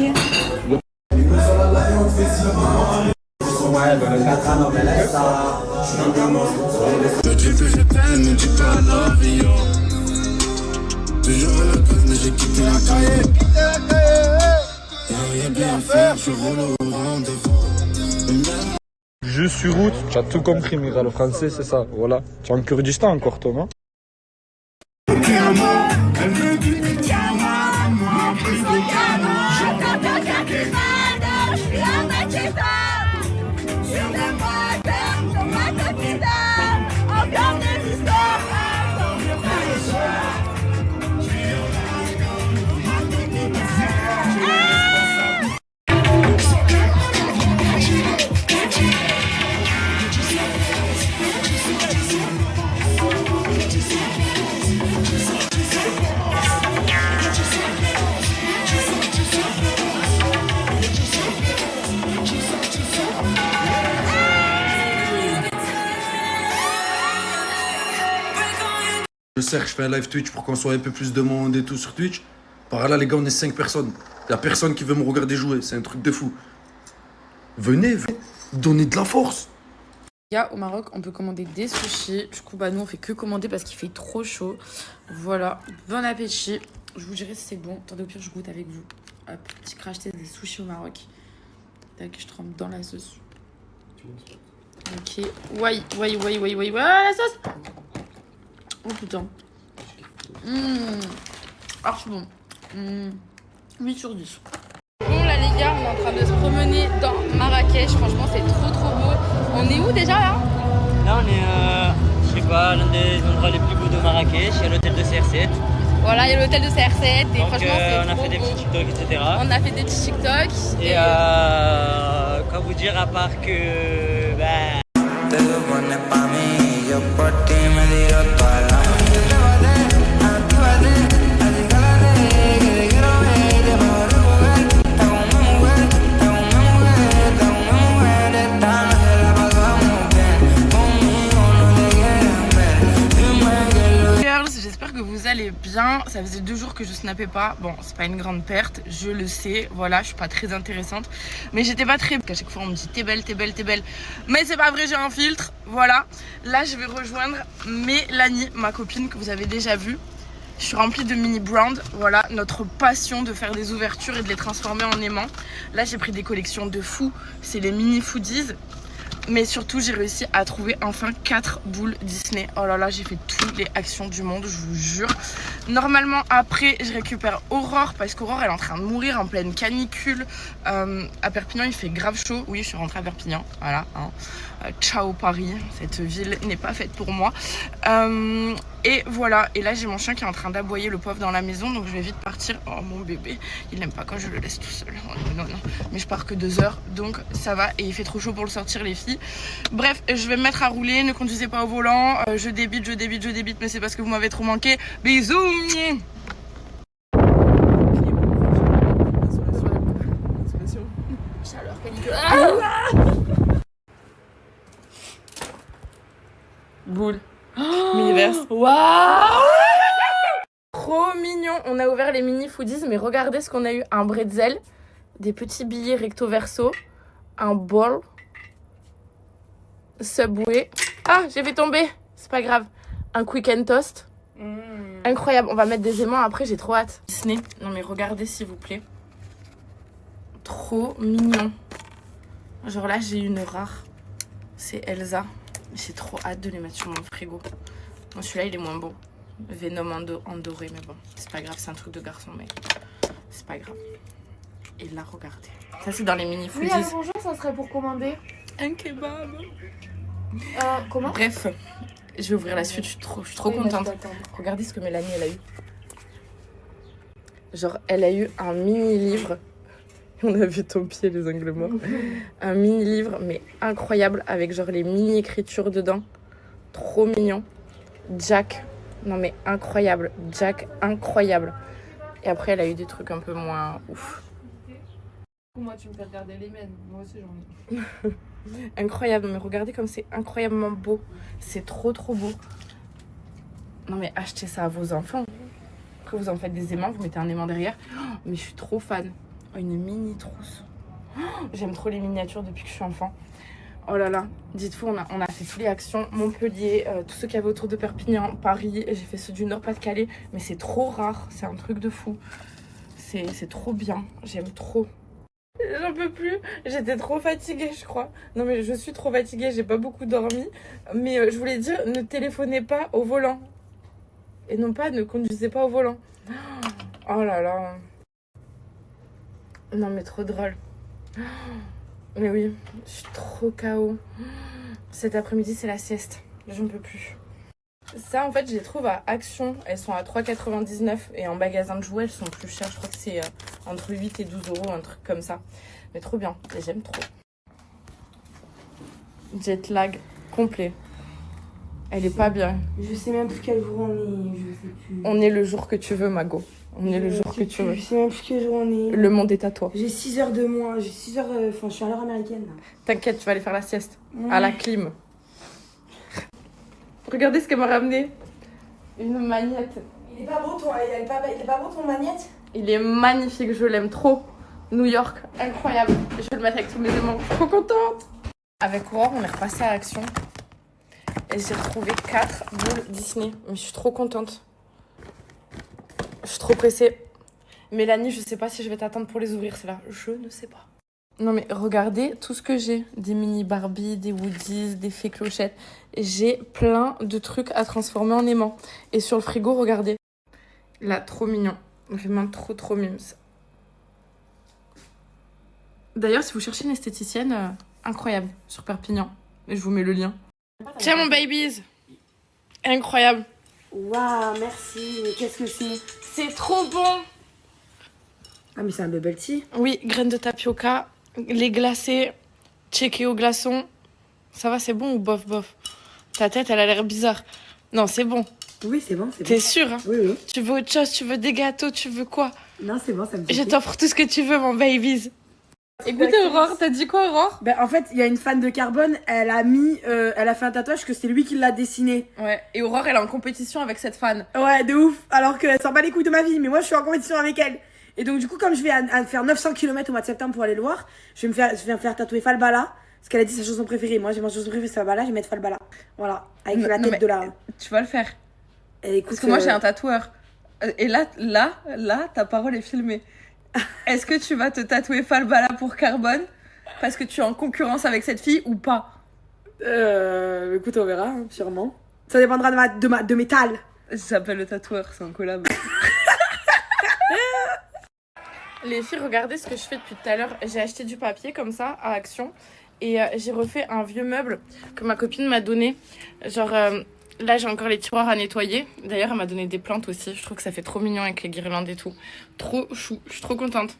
Toujours à la case, mais j'ai quitté la cahier. Y'a rien bien à faire, je roule au rendez-vous. Je suis route, tu as tout compris, Mira, le français c'est ça, voilà. Tu es en Kurdistan encore, toi, non? Je sais que je fais un live Twitch pour qu'on soit un peu plus de monde et tout sur Twitch. Par là, les gars, on est 5 personnes. Il n'y a personne qui veut me regarder jouer. C'est un truc de fou. Venez, donnez de la force. Les gars, au Maroc, on peut commander des sushis. Du coup, bah, nous, on fait que commander parce qu'il fait trop chaud. Voilà, bon appétit. Je vous dirai si c'est bon. Attendez, au pire, je goûte avec vous. Hop, petit crash test des sushis au Maroc. Tac, je trempe dans la sauce. Ok. Ouais, la sauce. Oh putain. Archi bon. 8 sur 10. Bon là les gars, on est en train de se promener dans Marrakech. Franchement c'est trop beau. On est où déjà là? Là on est, je sais pas, l'un des endroits les plus beaux de Marrakech. Il y a l'hôtel de CR7. Voilà, il y a l'hôtel de CR7 et donc, franchement c'est on a fait des petits TikTok, etc. On a fait des petits TikTok. Et quoi vous dire à part que... Bah... J'espère que vous allez bien. Ça faisait 2 jours que je snappais pas. Bon, c'est pas une grande perte, je le sais. Voilà, je suis pas très intéressante. Mais j'étais pas très... À chaque fois, on me dit t'es belle. Mais c'est pas vrai, j'ai un filtre. Voilà. Là, je vais rejoindre Mélanie, ma copine que vous avez déjà vue. Je suis remplie de mini brand. Voilà, notre passion de faire des ouvertures et de les transformer en aimants. Là, j'ai pris des collections de fous. C'est les mini foodies. Mais surtout, j'ai réussi à trouver enfin 4 boules Disney. Oh là là, j'ai fait toutes les actions du monde, je vous jure. Normalement, après, je récupère Aurore parce qu'Aurore, elle est en train de mourir en pleine canicule. À Perpignan, il fait grave chaud. Oui, je suis rentrée à Perpignan. Voilà. Hein. Ciao Paris. Cette ville n'est pas faite pour moi. Et voilà. Et là, j'ai mon chien qui est en train d'aboyer, le pauvre, dans la maison. Donc, je vais vite partir. Oh, mon bébé. Il n'aime pas quand je le laisse tout seul. Oh, non. Mais je pars que 2 heures. Donc, ça va. Et il fait trop chaud pour le sortir, les filles. Bref, je vais me mettre à rouler. Ne conduisez pas au volant. Je débite. Mais c'est parce que vous m'avez trop manqué. Bisous. Chaleur canicule. Boule. Miniverse. Waouh. mignon. On a ouvert les mini foodies, mais regardez ce qu'on a eu. Un bretzel, des petits billets recto verso, un bol, Subway. Ah, j'ai fait tomber. C'est pas grave. Un quick and toast. Incroyable. On va mettre des aimants après, j'ai trop hâte. Disney. Non mais regardez s'il vous plaît. Trop mignon. Genre là, j'ai une rare. C'est Elsa. J'ai trop hâte de les mettre sur mon frigo. Bon, celui-là, il est moins beau. Venom en doré, mais bon, c'est pas grave, c'est un truc de garçon, mais c'est pas grave. Et là, regardez. Ça, c'est dans les mini foodies. Oui, bonjour, ça serait pour commander un kebab. Comment? Bref, je vais ouvrir la suite, je suis trop contente. Regardez ce que Mélanie, elle a eu. Genre, elle a eu un mini-livre. On a vu ton pied, les ongles morts. Un mini-livre, mais incroyable, avec genre les mini-écritures dedans. Trop mignon. Jack. Non mais incroyable. Jack, incroyable. Et après, elle a eu des trucs un peu moins ouf. Moi, tu me fais regarder les miennes. Moi aussi, j'en ai. Incroyable. Mais regardez comme c'est incroyablement beau. C'est trop beau. Non mais achetez ça à vos enfants. Après, vous en faites des aimants, vous mettez un aimant derrière. Oh, mais je suis trop fan. Oh, une mini trousse. Oh, j'aime trop les miniatures depuis que je suis enfant. Oh là là, dites-vous, on a fait toutes les actions, Montpellier, tous ceux qui avaient autour de Perpignan, Paris, j'ai fait ceux du Nord, Pas-de-Calais, mais c'est trop rare, c'est un truc de fou. C'est trop bien, j'aime trop. J'en peux plus, j'étais trop fatiguée, je crois. Non mais je suis trop fatiguée, j'ai pas beaucoup dormi, mais je voulais dire, ne téléphonez pas au volant. Et non pas, ne conduisez pas au volant. Oh là là. Non mais trop drôle. Mais oui, je suis trop KO. Cet après-midi, c'est la sieste. J'en peux plus. Ça, en fait, je les trouve à Action. Elles sont à 3,99 €. Et en magasin de jouets, elles sont plus chères. Je crois que c'est entre 8 et 12 €, un truc comme ça. Mais trop bien. Et j'aime trop. Jet lag complet. Elle est pas bien. Je sais même plus quel jour on est. Je sais plus. On est le jour que tu veux, Mago. On est le jour que tu veux. Je sais même plus quel jour on est. Le monde est à toi. J'ai 6 heures de moins. J'ai 6 heures. Enfin, je suis à l'heure américaine. Là. T'inquiète, tu vas aller faire la sieste. Ouais. À la clim. Regardez ce qu'elle m'a ramené. Une magnette. Il est pas beau ton magnette? Il est magnifique, je l'aime trop. New York, incroyable. Je vais le mettre avec tous mes aimants. Je suis trop contente. Avec Aurore, on est repassé à Action. Et j'ai retrouvé 4 boules Disney. Mais je suis trop contente. Je suis trop pressée. Mélanie, je sais pas si je vais t'attendre pour les ouvrir, celles-là. Je ne sais pas. Non mais regardez tout ce que j'ai. Des mini Barbie, des Woodies, des fées clochettes. J'ai plein de trucs à transformer en aimants. Et sur le frigo, regardez. Là, trop mignon. Vraiment trop mimes. D'ailleurs, si vous cherchez une esthéticienne, incroyable, sur Perpignan. Et je vous mets le lien. Tiens mon babies. Incroyable. Waouh, merci. Mais qu'est-ce que c'est? C'est trop bon. Ah, mais c'est un bubble tea? Oui, graines de tapioca, les glacés, checké au glaçon. Ça va, c'est bon ou bof? Ta tête, elle a l'air bizarre. Non, c'est bon. Oui, c'est bon, c'est bon. T'es sûre, hein? Oui. Tu veux autre chose? Tu veux des gâteaux? Tu veux quoi? Non, c'est bon, ça me Je t'offre tout ce que tu veux, mon babies. Écoutez, Aurore, t'as dit quoi, Aurore? Ben, en fait, il y a une fan de Carbone, elle a fait un tatouage que c'est lui qui l'a dessiné. Ouais, et Aurore, elle est en compétition avec cette fan. Ouais, de ouf. Alors qu'elle s'en bat les couilles de ma vie, mais moi, je suis en compétition avec elle. Et donc, du coup, comme je vais à faire 900 km au mois de septembre pour aller le voir, je vais me faire tatouer Falbala. Parce qu'elle a dit sa chanson préférée. Moi, j'ai ma chanson préférée, c'est Falbala, je vais mettre Falbala. Voilà, avec la tête de la... Tu vas le faire. Et écoute, parce que moi, j'ai un tatoueur. Et là, ta parole est filmée. Est-ce que tu vas te tatouer Falbala pour Carbone? Parce que tu es en concurrence avec cette fille ou pas? Écoute, on verra, hein, sûrement. Ça dépendra de mes talles. Ça s'appelle le tatoueur, c'est un collab. Les filles, regardez ce que je fais depuis tout à l'heure. J'ai acheté du papier comme ça à Action. Et j'ai refait un vieux meuble que ma copine m'a donné. Genre, là, j'ai encore les tiroirs à nettoyer. D'ailleurs, elle m'a donné des plantes aussi. Je trouve que ça fait trop mignon avec les guirlandes et tout. Trop chou. Je suis trop contente.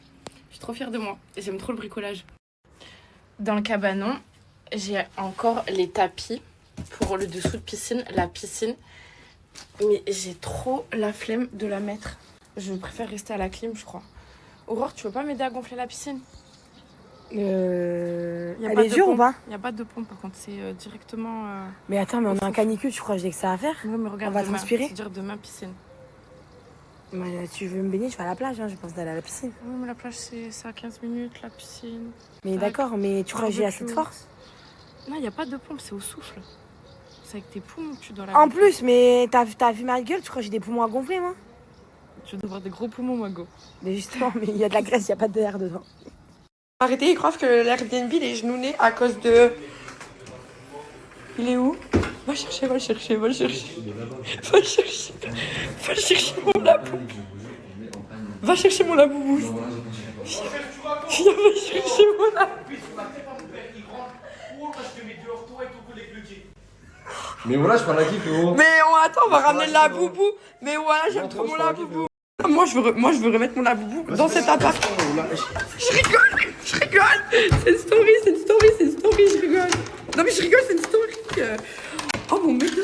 Je suis trop fière de moi. Et j'aime trop le bricolage. Dans le cabanon, j'ai encore les tapis pour le dessous de piscine, la piscine. Mais j'ai trop la flemme de la mettre. Je préfère rester à la clim, je crois. Aurore, tu veux pas m'aider à gonfler la piscine? Elle est dure ou pas? Il n'y a pas de pompe, par contre, c'est directement... Mais attends, mais on a un canicule, tu crois que j'ai que ça à faire? Ouais, mais regarde, on va demain, transpirer? c'est-à-dire demain, piscine. Mais tu veux me baigner, je vais à la plage, hein, je pense d'aller à la piscine. Oui, mais la plage, c'est à 15 minutes, la piscine. Mais d'accord, mais tu crois que j'ai assez de force? Non, il n'y a pas de pompe, c'est au souffle. C'est avec tes poumons que tu dois la En gonfler. plus, mais t'as vu ma gueule, tu crois que j'ai des poumons à gonfler, moi? Tu dois avoir des gros poumons, Mago. Mais justement, mais il y a de la graisse, il n'y a pas d'air dedans. Arrêtez, ils croient que l'Airbnb, il est genouné à cause de... Il est où? Va chercher, va chercher, va chercher. Va chercher. Va chercher mon laboubou. Va chercher mon laboubou. Viens, va chercher mon laboubou. Mais voilà, je parle à qui, frérot? Mais attends, on va ramener le laboubou. Mais voilà, j'aime trop mon laboubou. Moi, je veux remettre mon laboubou dans cet appart. Je rigole. C'est une story, je rigole. Non mais je rigole, c'est une story. Oh mon méga.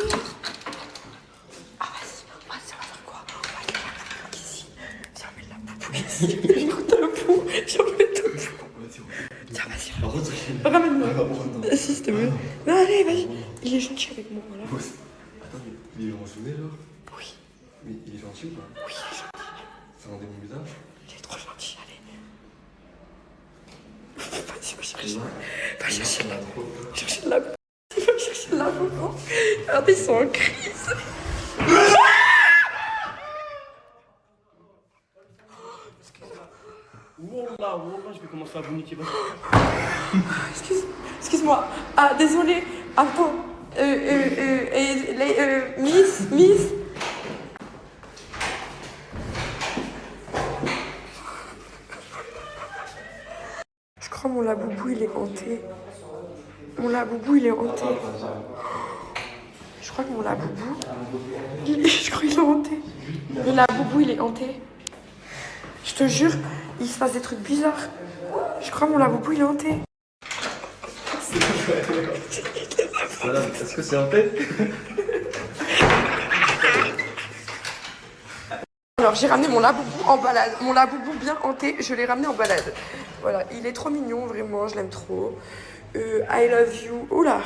Ah vas-y, on va faire quoi? On va aller la boubou ici. Viens, on met la boubou ici. Je crois que t'as le pou. Viens, on met le pou. Tiens, vas-y. Ramène-moi. Si, s'il te plaît. Non, allez, vas-y. Il est gentil avec moi, voilà. Attends, mais il est mentionné, genre? Oui. Mais il est gentil ou pas? Oui, il est gentil. Ça rend des bons visages? Il est trop gentil, allez. Vas-y, va chercher. Va chercher la boubou. Chercher la boubou. Va chercher la boubou. Regardez, ils sont en crise. Wallah, je vais commencer à vous niquer. Excuse-moi. Ah, désolé. Attends. Miss. Je crois mon laboubou, il est hanté. Mon laboubou, il est hanté. Je crois que mon laboubou... Je crois qu'il est hanté. Le laboubou, il est hanté. Je te jure, il se passe des trucs bizarres. Je crois que mon laboubou, il est hanté. Est-ce que c'est hanté? Alors j'ai ramené mon laboubou en balade. Mon laboubou bien hanté, je l'ai ramené en balade. Voilà, il est trop mignon, vraiment, je l'aime trop. I love you. Oula.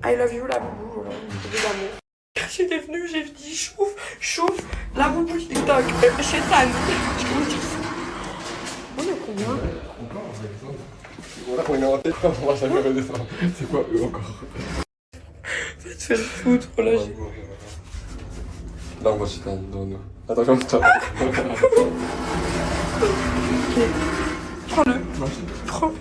I love you, laboubou. Voilà, bébé d'amour. Quand j'étais venue, j'ai dit chouf, laboubou TikTok, chétane. Je peux vous dire ça. On est combien? Voilà, on est en tête, on va jamais redescendre. C'est quoi, eux encore? Va te faire foutre, là. Là, on va chez non. Attends, comme ça. Prends-le. Prends.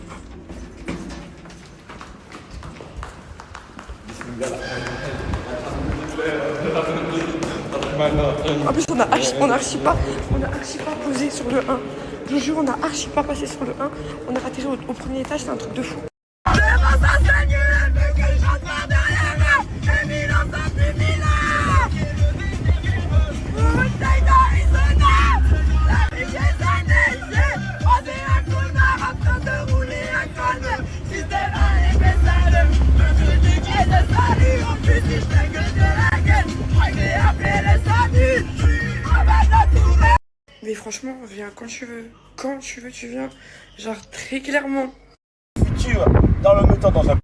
En plus, on a archi pas posé sur le 1. Je vous jure, on a archi pas passé sur le 1. On a atterri au premier étage, c'est un truc de fou. Mais franchement, viens quand tu veux. Quand tu veux, tu viens. Genre très clairement. Futur, dans le même temps, dans un...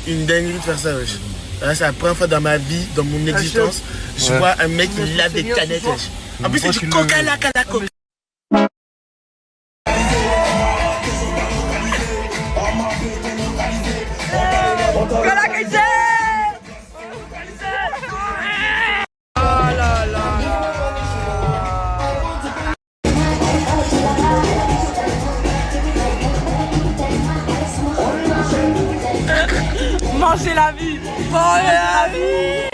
Une dinguerie de faire ça, wesh. C'est la première fois dans ma vie, dans mon existence, je vois un mec qui lave des canettes, wesh. En plus, c'est du coca la calaco. Manger la vie. Manger la vie.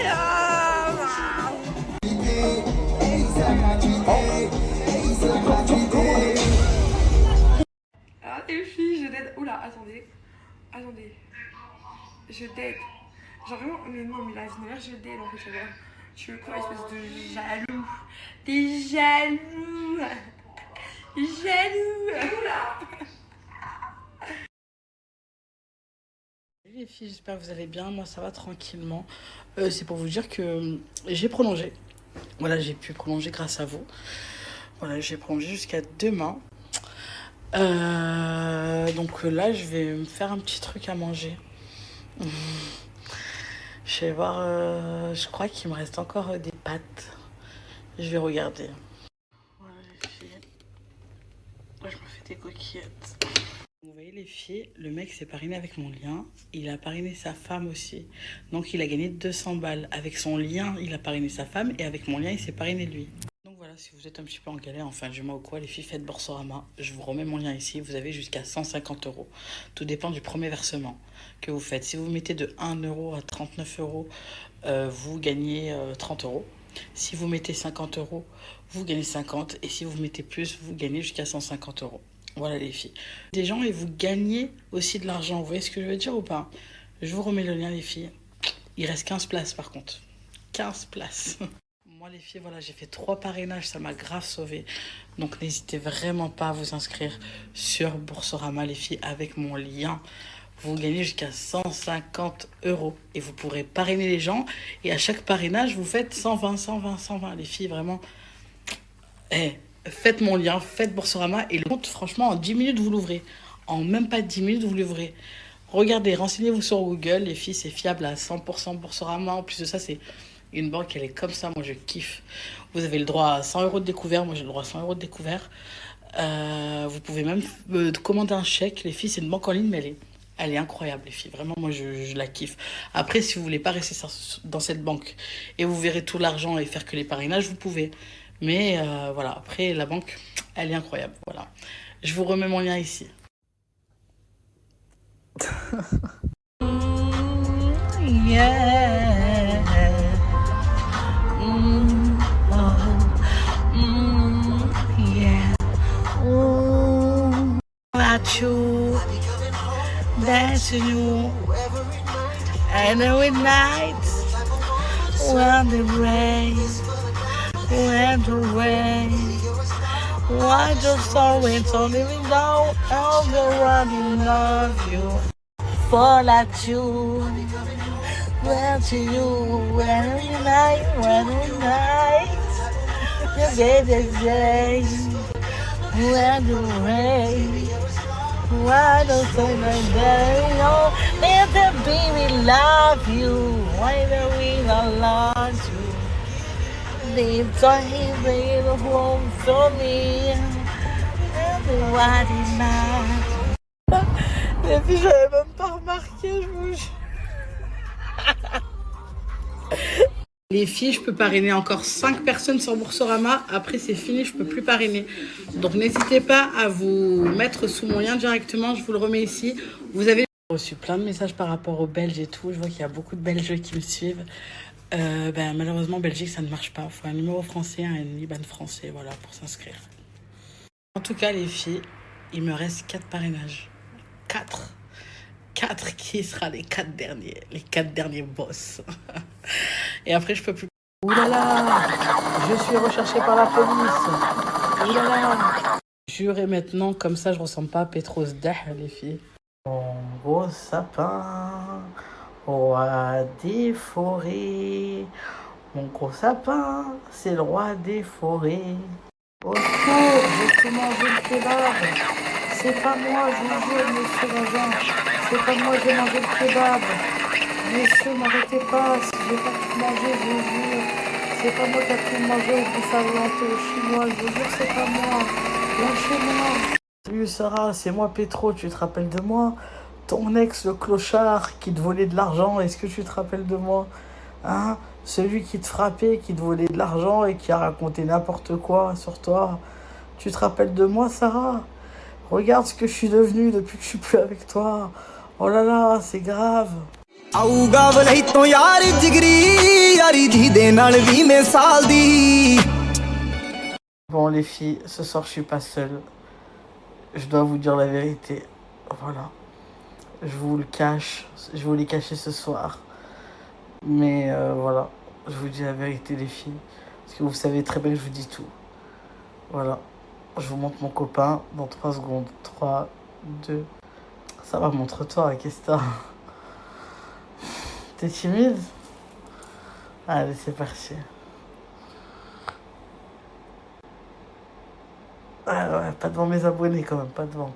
Ah les filles, je date. Oula, attendez. Je date. Genre vraiment, mais non, mais la vie mère, je date en fait, tu vois. Tu veux quoi, espèce de jaloux? T'es jaloux. Oula. Les filles, j'espère que vous allez bien. Moi, ça va tranquillement. C'est pour vous dire que j'ai prolongé. Voilà, j'ai pu prolonger grâce à vous. Voilà, j'ai prolongé jusqu'à demain. Donc là, je vais me faire un petit truc à manger. Je vais voir. Je crois qu'il me reste encore des pâtes. Je vais regarder. je me fais des coquillettes. Vous voyez les filles, le mec s'est parrainé avec mon lien. Il a parrainé sa femme aussi. Donc il a gagné 200 balles. Avec son lien, il a parrainé sa femme. Et avec mon lien, il s'est parrainé lui. Donc voilà, si vous êtes un petit peu en galère, enfin du mois ou quoi, les filles, faites Boursorama. Je vous remets mon lien ici. Vous avez jusqu'à 150 €. Tout dépend du premier versement que vous faites. Si vous mettez de 1 € à 39 €, vous gagnez 30 €. Si vous mettez 50 €, vous gagnez 50. Et si vous mettez plus, vous gagnez jusqu'à 150 €. Voilà les filles. Des gens et vous gagnez aussi de l'argent. Vous voyez ce que je veux dire ou pas? Je vous remets le lien les filles. Il reste 15 places par contre. 15 places. Moi les filles, voilà, j'ai fait 3 parrainages. Ça m'a grave sauvé. Donc n'hésitez vraiment pas à vous inscrire sur Boursorama les filles avec mon lien. Vous gagnez jusqu'à 150 € et vous pourrez parrainer les gens. Et à chaque parrainage, vous faites 120, 120, 120. Les filles, vraiment... Faites mon lien, faites Boursorama et le compte, franchement, en 10 minutes, vous l'ouvrez. En même pas 10 minutes, vous l'ouvrez. Regardez, renseignez-vous sur Google. Les filles, c'est fiable à 100% Boursorama. En plus de ça, c'est une banque, elle est comme ça. Moi, je kiffe. Vous avez le droit à 100 € de découvert. Moi, j'ai le droit à 100 € de découvert. Vous pouvez même commander un chèque. Les filles, c'est une banque en ligne, mais elle est incroyable, les filles. Vraiment, moi, je la kiffe. Après, si vous voulez pas rester dans cette banque et vous verrez tout l'argent et faire que les parrainages, vous pouvez. Mais voilà, après, la banque, elle est incroyable. Voilà. Je vous remets mon lien ici. Yeah. Yeah. At you, that's you. And with nights, when the rain. Went away. Why just always so living down? I'll go running love you. Fall at you. Where to you? Every night. You get the day. When the rain. Why don't say like that? No, let the baby love you. Why don't we not love you? Les filles, j'avais même pas remarqué, je vous jure. Les filles, je peux parrainer encore 5 personnes sur Boursorama. Après, c'est fini, je peux plus parrainer. Donc, n'hésitez pas à vous mettre sous mon lien directement. Je vous le remets ici. Vous avez reçu plein de messages par rapport aux Belges et tout. Je vois qu'il y a beaucoup de Belges qui me suivent. Malheureusement, en Belgique, ça ne marche pas. Il faut un numéro français, un IBAN français, voilà, pour s'inscrire. En tout cas, les filles, il me reste 4 parrainages. 4 qui sera les 4 derniers. Les 4 derniers boss. Et après, je peux plus. Ouh là là, je suis recherchée par la police. Ouh là là. Jurez maintenant, comme ça, je ressemble pas à Petros Dah, les filles. Mon gros sapin. Roi des forêts, mon gros sapin, c'est le roi des forêts. Au secours, j'ai tout mangé le kebab. C'est pas moi, je vous jure, monsieur l'agent. C'est pas moi, j'ai mangé le kebab. Messieurs, n'arrêtez pas, si j'ai pas tout mangé, je vous jure. C'est pas moi qui a tout mangé au bouffe à volonté au chinois, je vous jure, c'est pas moi. Lâchez-moi. Salut Sarah, c'est moi Petro, tu te rappelles de moi? Ton ex, le clochard, qui te volait de l'argent, est-ce que tu te rappelles de moi? Hein? Celui qui te frappait, qui te volait de l'argent et qui a raconté n'importe quoi sur toi. Tu te rappelles de moi, Sarah? Regarde ce que je suis devenue depuis que je suis plus avec toi. Oh là là, c'est grave. Bon les filles, ce soir je suis pas seule. Je dois vous dire la vérité. Voilà. Je vous le cache. Je vous l'ai caché ce soir. Mais voilà. Je vous dis la vérité les filles. Parce que vous savez très bien que je vous dis tout. Voilà. Je vous montre mon copain dans 3 secondes. 3, 2... Ça va, montre-toi, qu'est-ce que t'as? T'es timide? Allez, c'est parti. Ouais, pas devant mes abonnés quand même, pas devant.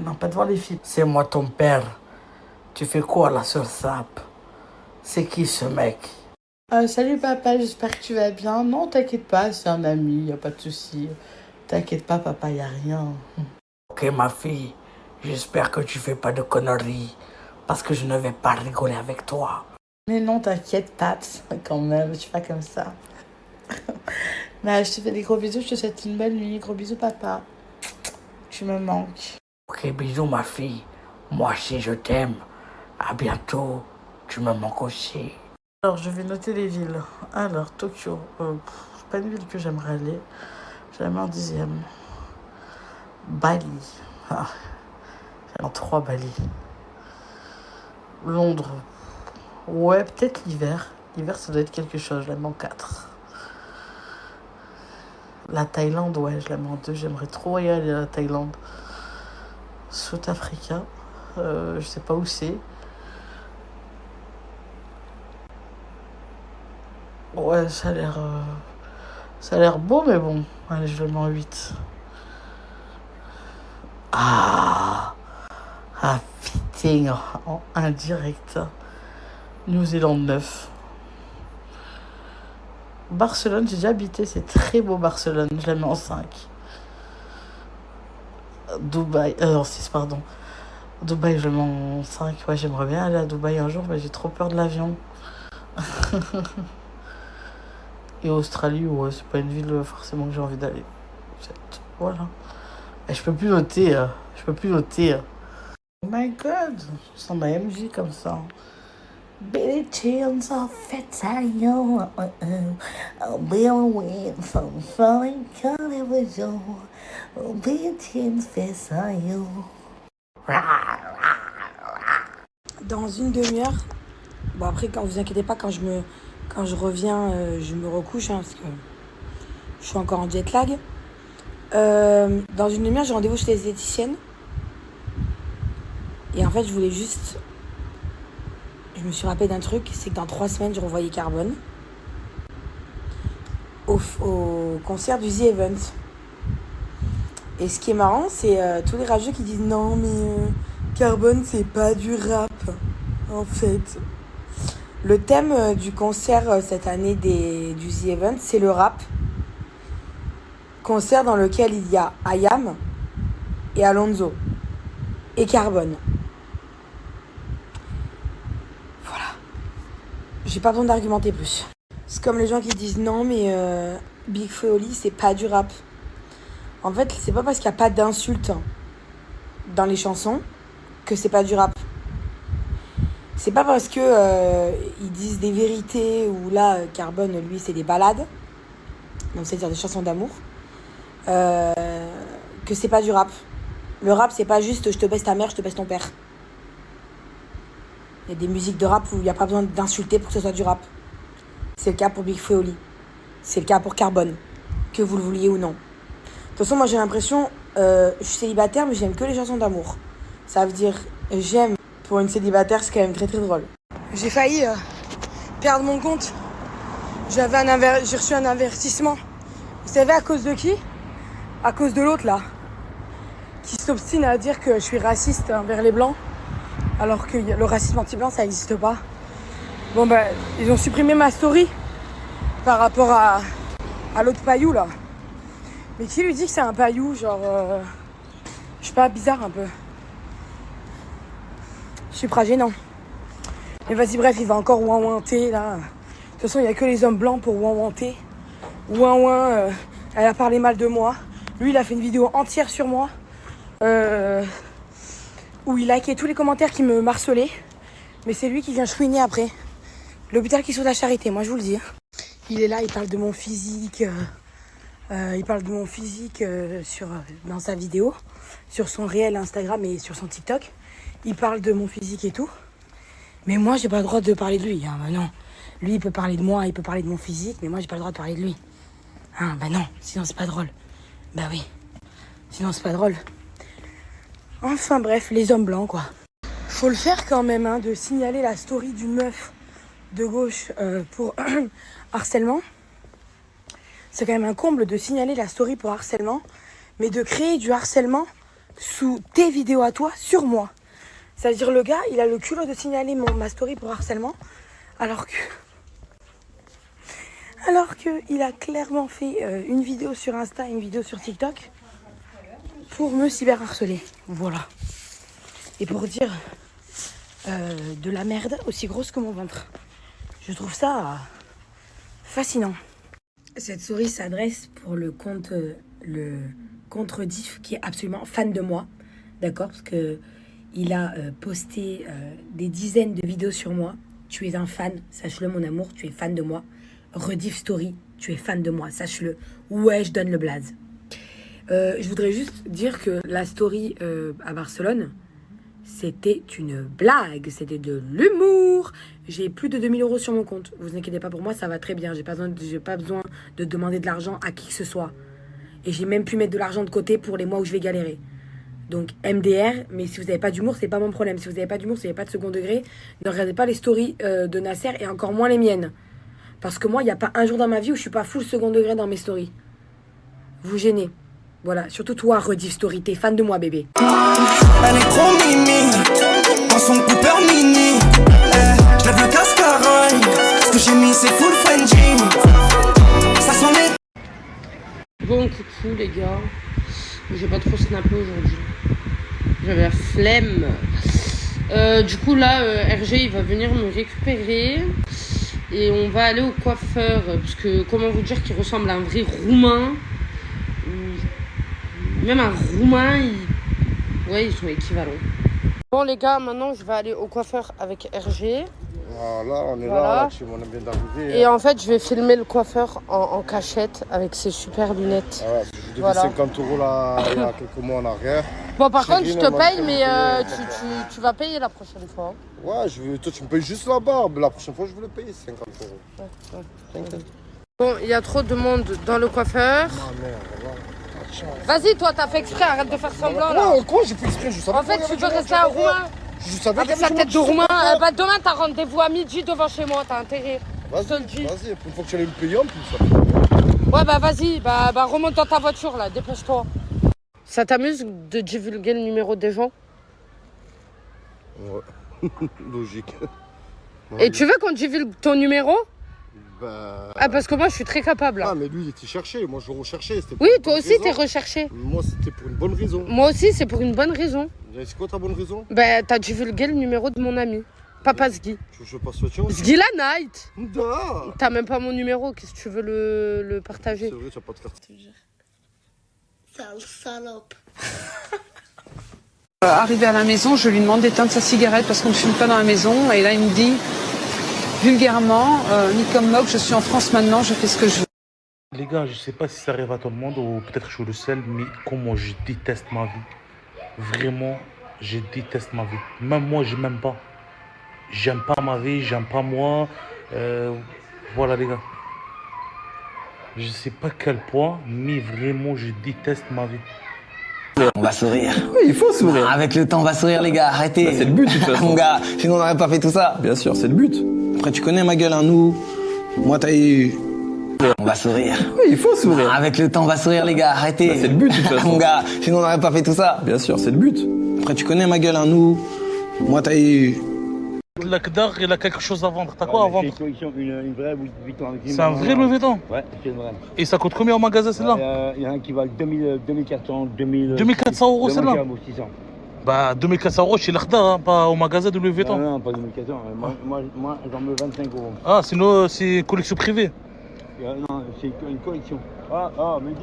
Non, pas devant les filles. C'est moi ton père. Tu fais quoi là sur Snap? C'est qui ce mec? Salut papa, j'espère que tu vas bien. Non, t'inquiète pas, c'est un ami, y a pas de souci. T'inquiète pas, papa, y a rien. Ok, ma fille, j'espère que tu fais pas de conneries, parce que je ne vais pas rigoler avec toi. Mais non, t'inquiète, Paps, quand même, je suis pas comme ça. Mais je te fais des gros bisous, je te souhaite une bonne nuit. Gros bisous, papa. Tu me manques. Ok, bisous, ma fille. Moi aussi, je t'aime. À bientôt. Tu me manques aussi. Alors, je vais noter les villes. Alors, Tokyo. C'est pas une ville que j'aimerais aller. J'aimerais en 10e. Bali. Ah, en 3 Bali. Londres. Ouais, peut-être l'hiver. L'hiver, ça doit être quelque chose. Je l'aime en 4. La Thaïlande, ouais, je l'aime en 2. J'aimerais trop y aller à la Thaïlande. South Africa. Je sais pas où c'est. Ouais, ça a l'air beau, mais bon. Allez, je le mets en 8. Ah, putain, en indirect. New Zealand 9. Barcelone, j'ai déjà habité, c'est très beau Barcelone, je la mets en 5. Dubaï, non 6 pardon. Dubaï, je le mets en 5. Ouais, j'aimerais bien aller à Dubaï un jour, mais j'ai trop peur de l'avion. Et Australie, ouais, c'est pas une ville forcément que j'ai envie d'aller. Voilà. Et je peux plus noter, Oh my god, je sens ma MJ comme ça. Billy Jeans of Fetayo, I'll be away from falling television. Billy Jeans Fetayo. Dans une demi-heure, bon après quand vous inquiétez pas, quand je reviens, je me recouche hein, parce que je suis encore en jet lag. Dans une demi-heure, j'ai rendez-vous chez les esthéticiennes. Et en fait, je me suis rappelé d'un truc, c'est que dans 3 semaines, je revoyais Carbone au concert du The Event. Et ce qui est marrant, c'est tous les rageux qui disent non, mais Carbone, c'est pas du rap, en fait. Le thème du concert cette année du The Event, c'est le rap. Concert dans lequel il y a Ayam et Alonso et Carbone. Voilà. J'ai pas besoin d'argumenter plus. C'est comme les gens qui disent non, mais Big Flo et Oli, c'est pas du rap. En fait, c'est pas parce qu'il n'y a pas d'insultes dans les chansons que c'est pas du rap. C'est pas parce que ils disent des vérités ou là, Carbone, lui, c'est des ballades, donc c'est-à-dire des chansons d'amour, que c'est pas du rap. Le rap, c'est pas juste je te baisse ta mère, je te baisse ton père. Il y a des musiques de rap où il n'y a pas besoin d'insulter pour que ce soit du rap. C'est le cas pour Big Flo et Oli. C'est le cas pour Carbone, que vous le vouliez ou non. De toute façon, moi j'ai l'impression, je suis célibataire, mais j'aime que les chansons d'amour. Ça veut dire, j'aime, pour une célibataire, c'est quand même très très drôle. J'ai failli perdre mon compte. J'ai reçu un avertissement. Vous savez à cause de qui? À cause de l'autre là, qui s'obstine à dire que je suis raciste envers les blancs, alors que le racisme anti-blanc ça n'existe pas. Bon ben, ils ont supprimé ma story par rapport à l'autre paillou là. Mais qui lui dit que c'est un paillou, genre, je sais pas, bizarre un peu. Je suis pas gênant. Mais vas-y, bref, il va encore ouin-ouinter là. De toute façon, il n'y a que les hommes blancs pour ouin-ouinter. Ouin-ouin, elle a parlé mal de moi. Lui, il a fait une vidéo entière sur moi. Où il likait tous les commentaires qui me harcelaient. Mais c'est lui qui vient chouiner après. L'hôpital qui sauve la charité, moi je vous le dis. Il est là, il parle de mon physique. Dans sa vidéo, sur son réel Instagram et sur son TikTok. Il parle de mon physique et tout. Mais moi, j'ai pas le droit de parler de lui. Hein, bah non. Lui, il peut parler de moi, il peut parler de mon physique, mais moi, j'ai pas le droit de parler de lui. Hein, bah non, sinon c'est pas drôle. Bah oui, sinon c'est pas drôle. Enfin bref, les hommes blancs, quoi. Faut le faire quand même, hein, de signaler la story d'une meuf de gauche pour harcèlement. C'est quand même un comble de signaler la story pour harcèlement, mais de créer du harcèlement sous tes vidéos à toi, sur moi. C'est-à-dire le gars, il a le culot de signaler ma story pour harcèlement, alors que Alors qu'il a clairement fait une vidéo sur Insta et une vidéo sur TikTok pour me cyberharceler. Voilà. Et pour dire de la merde aussi grosse que mon ventre. Je trouve ça fascinant. Cette story s'adresse pour le compte Diff qui est absolument fan de moi. D'accord? Parce que il a posté des dizaines de vidéos sur moi. Tu es un fan, sache-le mon amour, tu es fan de moi. Rediff story, tu es fan de moi, sache-le. Ouais, je donne le blaze. Je voudrais juste dire que la story à Barcelone, c'était une blague, c'était de l'humour. J'ai plus de 2000 € sur mon compte. Vous inquiétez pas pour moi, ça va très bien. J'ai pas besoin de demander de l'argent à qui que ce soit. Et j'ai même pu mettre de l'argent de côté pour les mois où je vais galérer. Donc MDR, mais si vous n'avez pas d'humour, c'est pas mon problème. Si vous n'avez pas d'humour, si vous n'avez pas de second degré, ne regardez pas les stories de Nasser et encore moins les miennes. Parce que moi, il n'y a pas un jour dans ma vie où je suis pas full second degré dans mes stories. Vous gênez. Voilà, surtout toi, Rediff Story, t'es fan de moi, bébé. Elle est trop mimi, dans son Cooper mini. Je lève le cascarail, ce que j'ai mis c'est full Frenchie. Ça s'en est. Bon coucou les gars, j'ai pas trop snappé aujourd'hui. J'avais la flemme. Du coup là, RG il va venir me récupérer. Et on va aller au coiffeur. Parce que comment vous dire qu'il ressemble à un vrai roumain. Même un roumain, ouais, ils sont équivalents. Bon les gars, maintenant je vais aller au coiffeur avec RG. Voilà, on est Voilà. là, on est bien d'arriver. Et en fait, je vais filmer le coiffeur en cachette avec ses super lunettes. Ah ouais, je devais Voilà. 50 € là, il y a quelques mois en arrière. Bon, par contre, je Chérie, te maman, paye, mais je tu vas payer la prochaine fois. Ouais, toi tu me payes juste la barbe. La prochaine fois, je vais le payer 50 €. T'inquiète. Bon, il y a trop de monde dans le coiffeur. Ah merde, voilà. Vas-y, toi, t'as fait exprès, arrête de faire semblant là. Quoi, j'ai fait exprès, je savais En fait, tu veux rester un roumain. Je savais avec sa tête de roumain. Bah, demain, t'as rendez-vous à midi devant chez moi, t'as intérêt. Je te le dis. Vas-y, une fois que tu allais me payer en plus. Ouais, bah vas-y, bah remonte dans ta voiture là, dépêche-toi. Ça t'amuse de divulguer le numéro des gens? Ouais, logique. Et tu veux qu'on divulgue ton numéro? Bah... Ah, parce que moi, je suis très capable. Ah, mais lui, il était cherché. Moi, je le recherchais. Oui, toi aussi, t'es recherché. Moi, c'était pour une bonne raison. Moi aussi, c'est pour une bonne raison. C'est quoi ta bonne raison? Bah, t'as divulgué le numéro de mon ami. Papa Zgui. Tu veux que je passe autre chose? Zgui la night. Da. T'as même pas mon numéro, qu'est-ce que tu veux le partager? C'est vrai, tu vas pas te faire. Sale salope. Arrivé à la maison, je lui demande d'éteindre sa cigarette parce qu'on ne fume pas dans la maison. Et là, il me dit vulgairement, ni comme moque, je suis en France maintenant, je fais ce que je veux. Les gars, je sais pas si ça arrive à tout le monde ou peut-être je suis le seul, mais comment je déteste ma vie. Vraiment, je déteste ma vie. Même moi, je m'aime pas. J'aime pas ma vie, j'aime pas moi. Voilà les gars. Je sais pas quel point, mais vraiment, je déteste ma vie. On va sourire. Oui, il faut sourire. Avec le temps, on va sourire, les gars. Arrêtez. Bah, c'est le but, de toute façon. Mon gars, sinon on n'aurait pas fait tout ça. Bien sûr, c'est le but. Après, tu connais ma gueule, hein, nous. Moi, t'as eu. On va sourire. Oui, il faut sourire. Avec le temps, on va sourire, les gars. Arrêtez. Bah, c'est le but, de toute façon. Mon gars, sinon on n'aurait pas fait tout ça. Bien sûr, c'est le but. Après, tu connais ma gueule, hein, nous. Moi, t'as eu. Le Kdar, il a quelque chose à vendre. T'as quoi à vendre? Une vraie Louis Vuitton. C'est un vrai Louis Vuitton? Ouais, c'est une vraie. Et ça coûte combien au magasin celle-là? Il y en a un qui valent 2400, 2000. 2400 € celle-là? 600. Bah 2400 € chez l'Akhdar, hein, pas au magasin de Louis Vuitton. Non, pas 2400. Moi j'en mets 25 €. Ah, sinon c'est collection privée? Non, c'est une collection. Mais